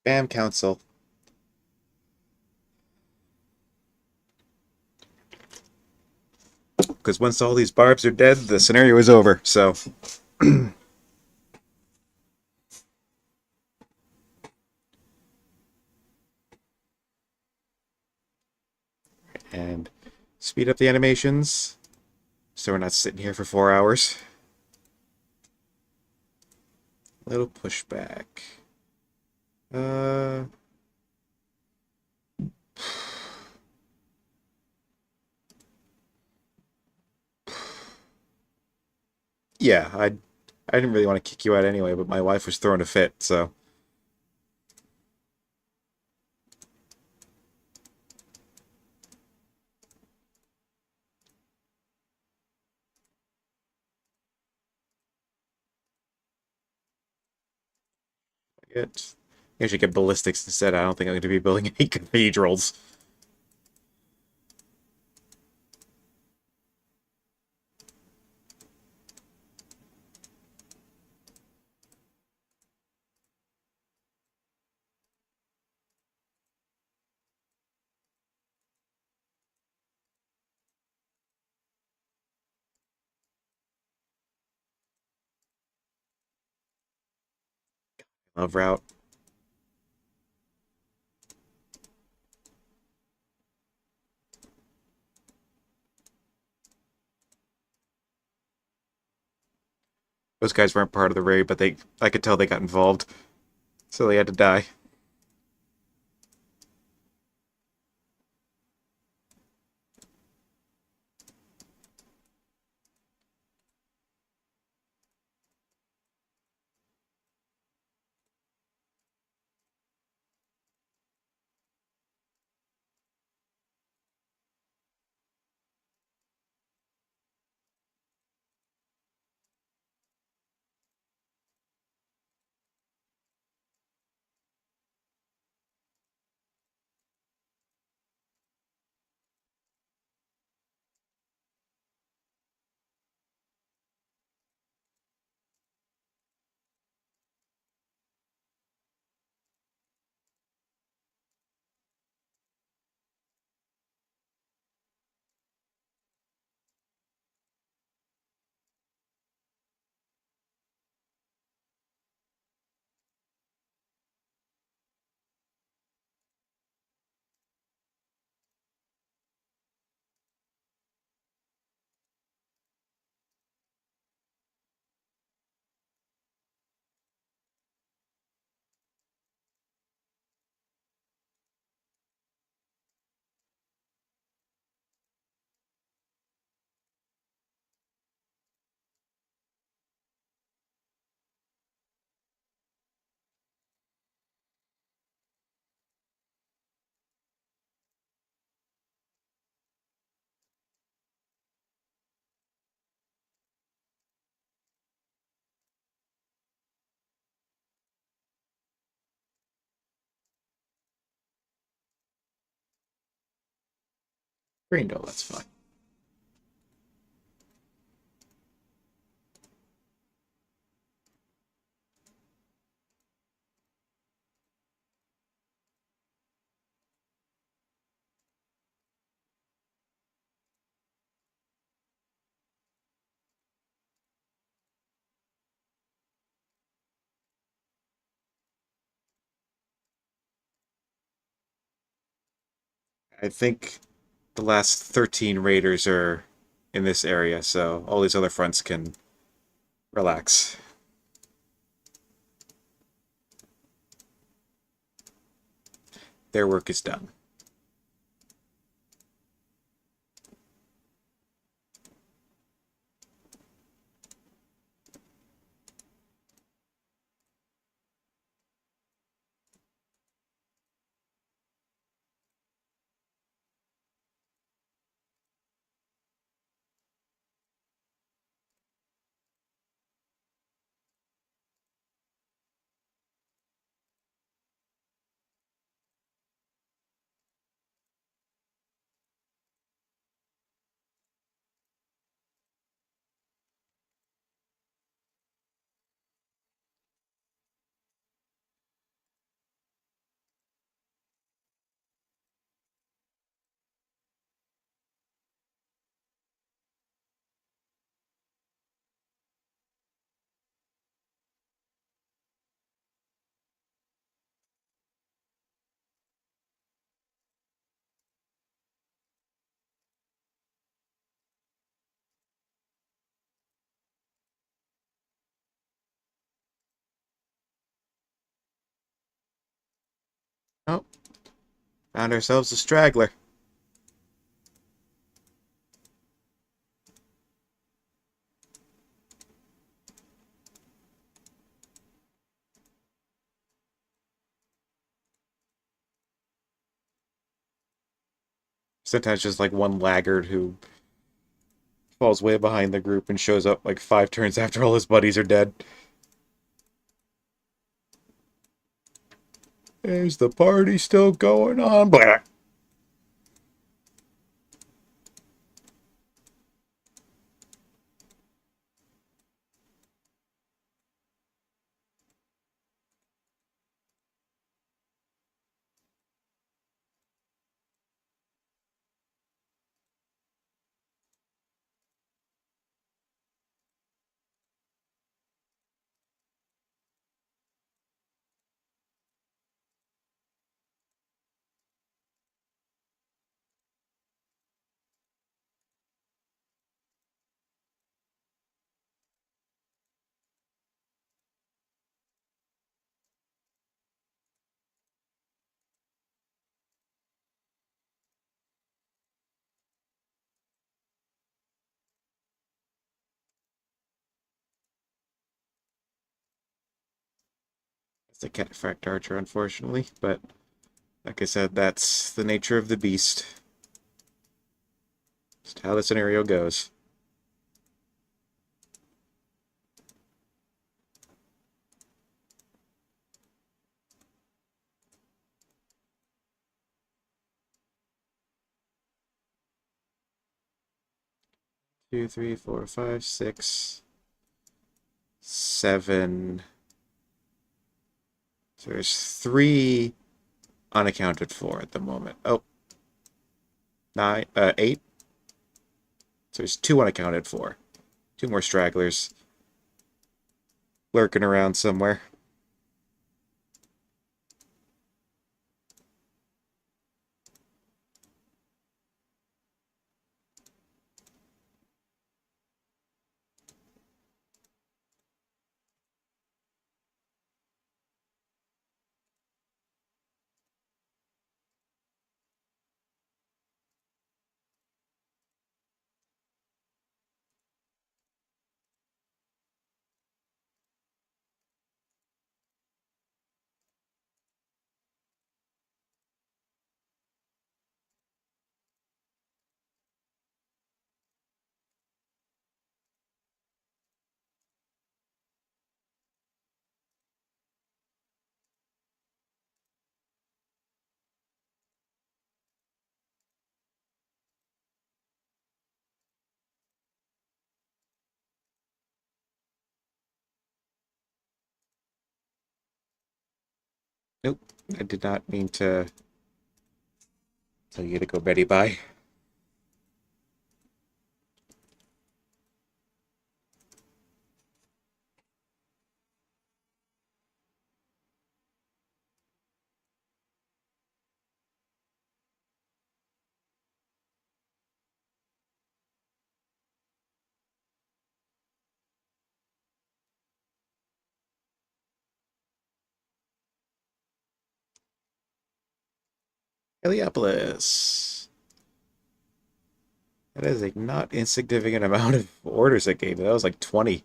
Bam, council. Because once all these barbs are dead, the scenario is over. So, and speed up the animations so we're not sitting here for 4 hours. A little pushback. Uh, yeah, I didn't really want to kick you out anyway, but my wife was throwing a fit, so it. I should get ballistics instead. I don't think I'm going to be building any cathedrals. Love route. Those guys weren't part of the raid, but I could tell they got involved, so they had to die. Green Dole, that's fine. I think the last 13 raiders are in this area, so all these other fronts can relax. Their work is done. Found ourselves a straggler. Sometimes just like one laggard who falls way behind the group and shows up like 5 turns after all his buddies are dead. Is the party still going on? Blah. It's a cataphract archer, unfortunately, but like I said, that's the nature of the beast. Just how the scenario goes. 2, 3, 4, 5, 6, 7. So there's 3 unaccounted for at the moment. Oh, 9, 8. So there's 2 unaccounted for. 2 more stragglers lurking around somewhere. Nope, I did not mean to tell you to go Betty bye. Heliopolis. That is a not insignificant amount of orders it gave me. That was like 20.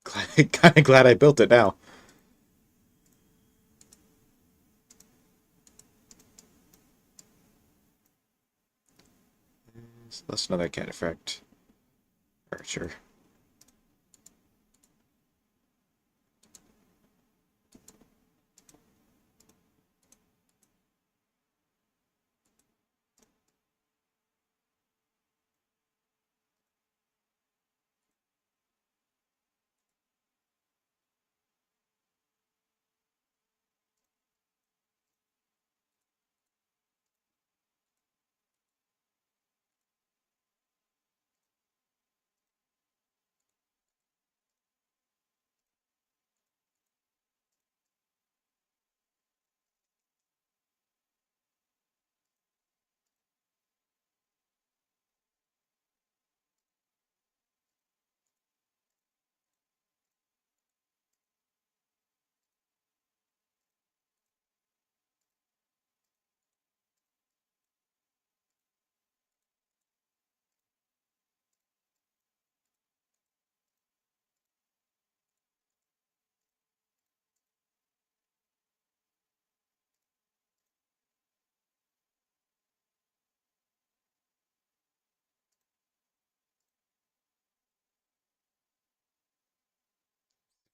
Kind of glad I built it now. So that's another cataphract archer.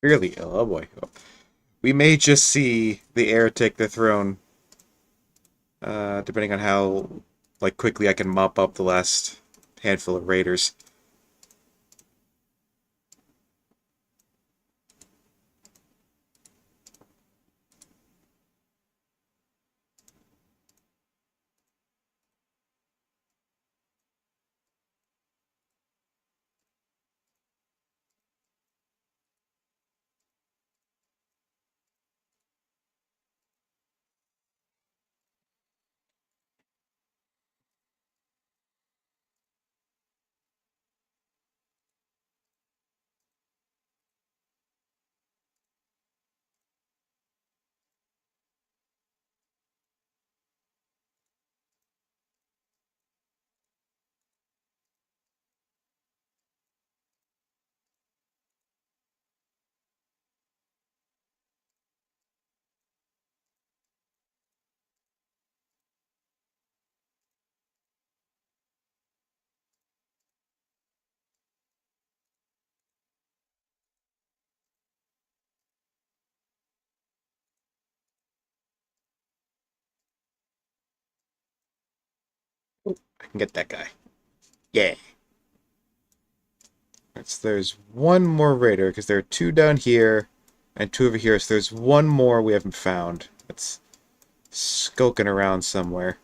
Really ill. Oh boy. We may just see the heir take the throne, depending on how quickly I can mop up the last handful of raiders. Oh, I can get that guy. Yeah. Right, so there's one more raider, because there are two down here and two over here, so there's one more we haven't found. It's skulking around somewhere.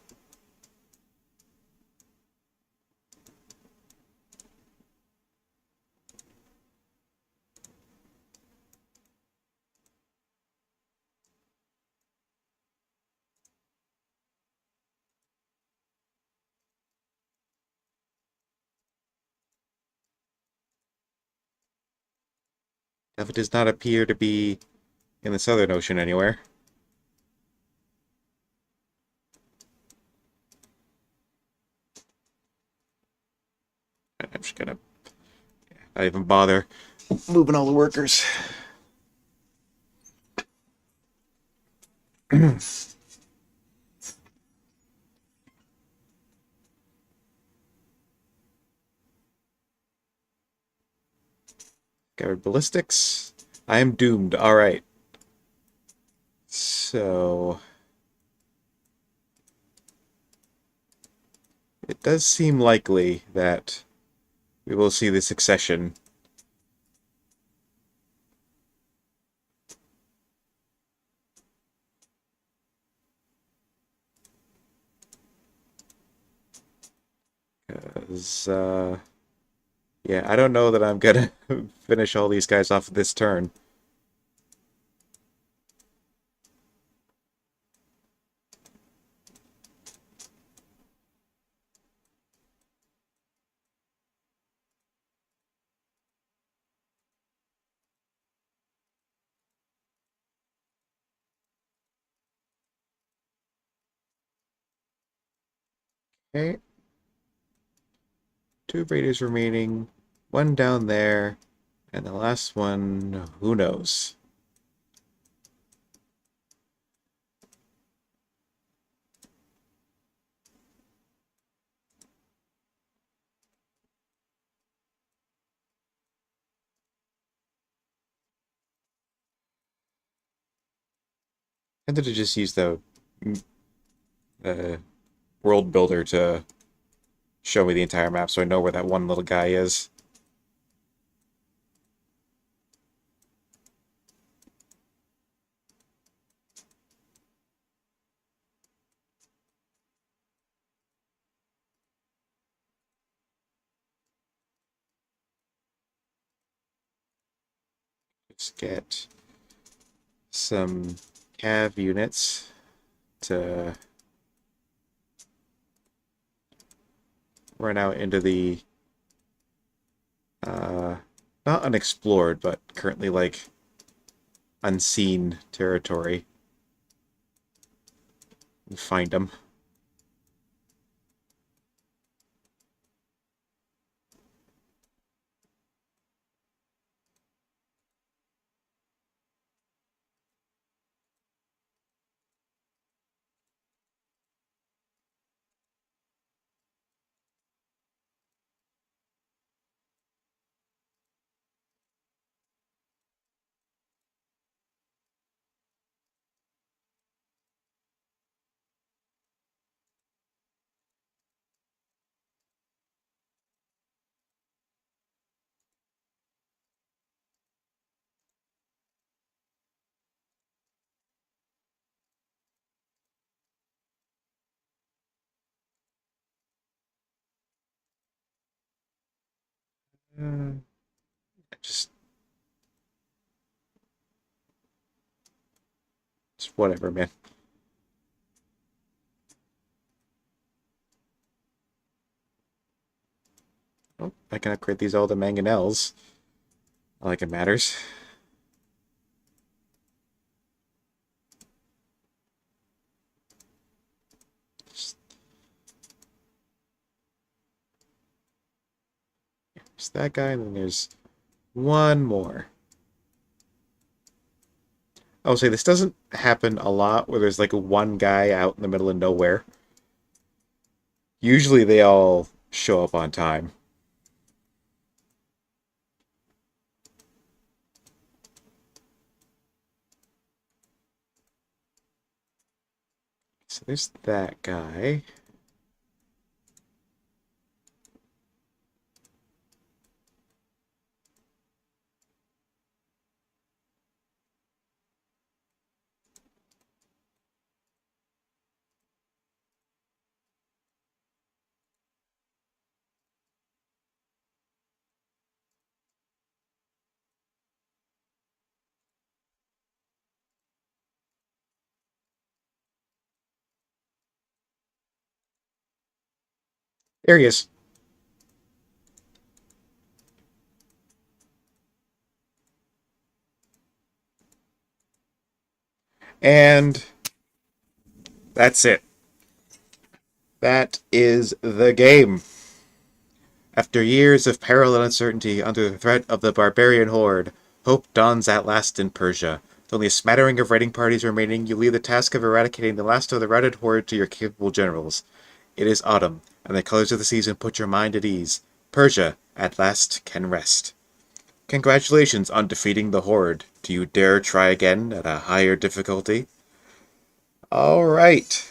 If it does not appear to be in the Southern Ocean anywhere. I'm just gonna not even bother moving all the workers. Covered ballistics. I am doomed. Alright. So it does seem likely that we will see the succession. Because, yeah, I don't know that I'm gonna finish all these guys off this turn. Okay, two raiders remaining, one down there, and the last one, who knows? I tended to just use the uh, world builder to show me the entire map so I know where that one little guy is. Just get some cav units to run out into the uh, not unexplored, but currently unseen territory and find them. Just, just whatever, man. Oh, I can upgrade these all to mangonels. Not like it matters. Just, there's that guy, and then there's one more. I'll say this doesn't happen a lot where there's like one guy out in the middle of nowhere. Usually they all show up on time. So there's that guy. There he is. And that's it. That is the game. After years of peril and uncertainty under the threat of the barbarian horde, hope dawns at last in Persia. With only a smattering of raiding parties remaining, you leave the task of eradicating the last of the routed horde to your capable generals. It is autumn, and the colors of the season put your mind at ease. Persia, at last, can rest. Congratulations on defeating the horde. Do you dare try again at a higher difficulty? Alright.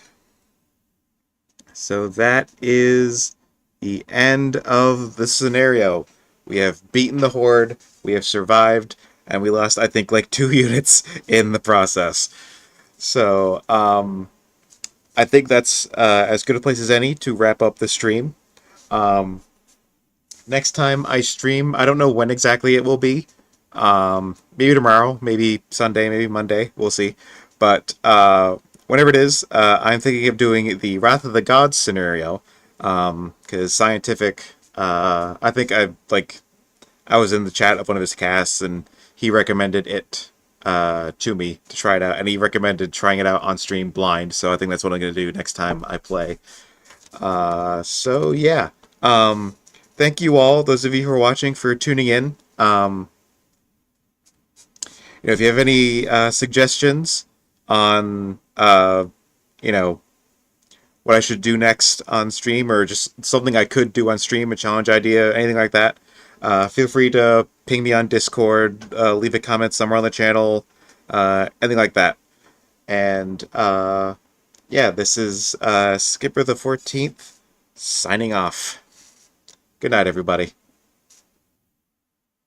So that is the end of the scenario. We have beaten the horde, we have survived, and we lost, I think, like 2 units in the process. So, I think that's as good a place as any to wrap up the stream. Um, Next time I stream, I don't know when exactly it will be. Maybe tomorrow, maybe Sunday, maybe Monday. We'll see. But whenever it is, I'm thinking of doing the Wrath of the Gods scenario. Because scientific, I think I was in the chat of one of his casts, and he recommended it to me to try it out, and he recommended trying it out on stream blind. So I think that's what I'm going to do next time I play. So yeah. Thank you all, those of you who are watching, for tuning in. If you have any suggestions on, you know, what I should do next on stream, or just something I could do on stream, a challenge idea, anything like that, feel free to ping me on Discord, leave a comment somewhere on the channel, anything like that. And yeah, this is Skipper the 14th signing off. Good night, everybody.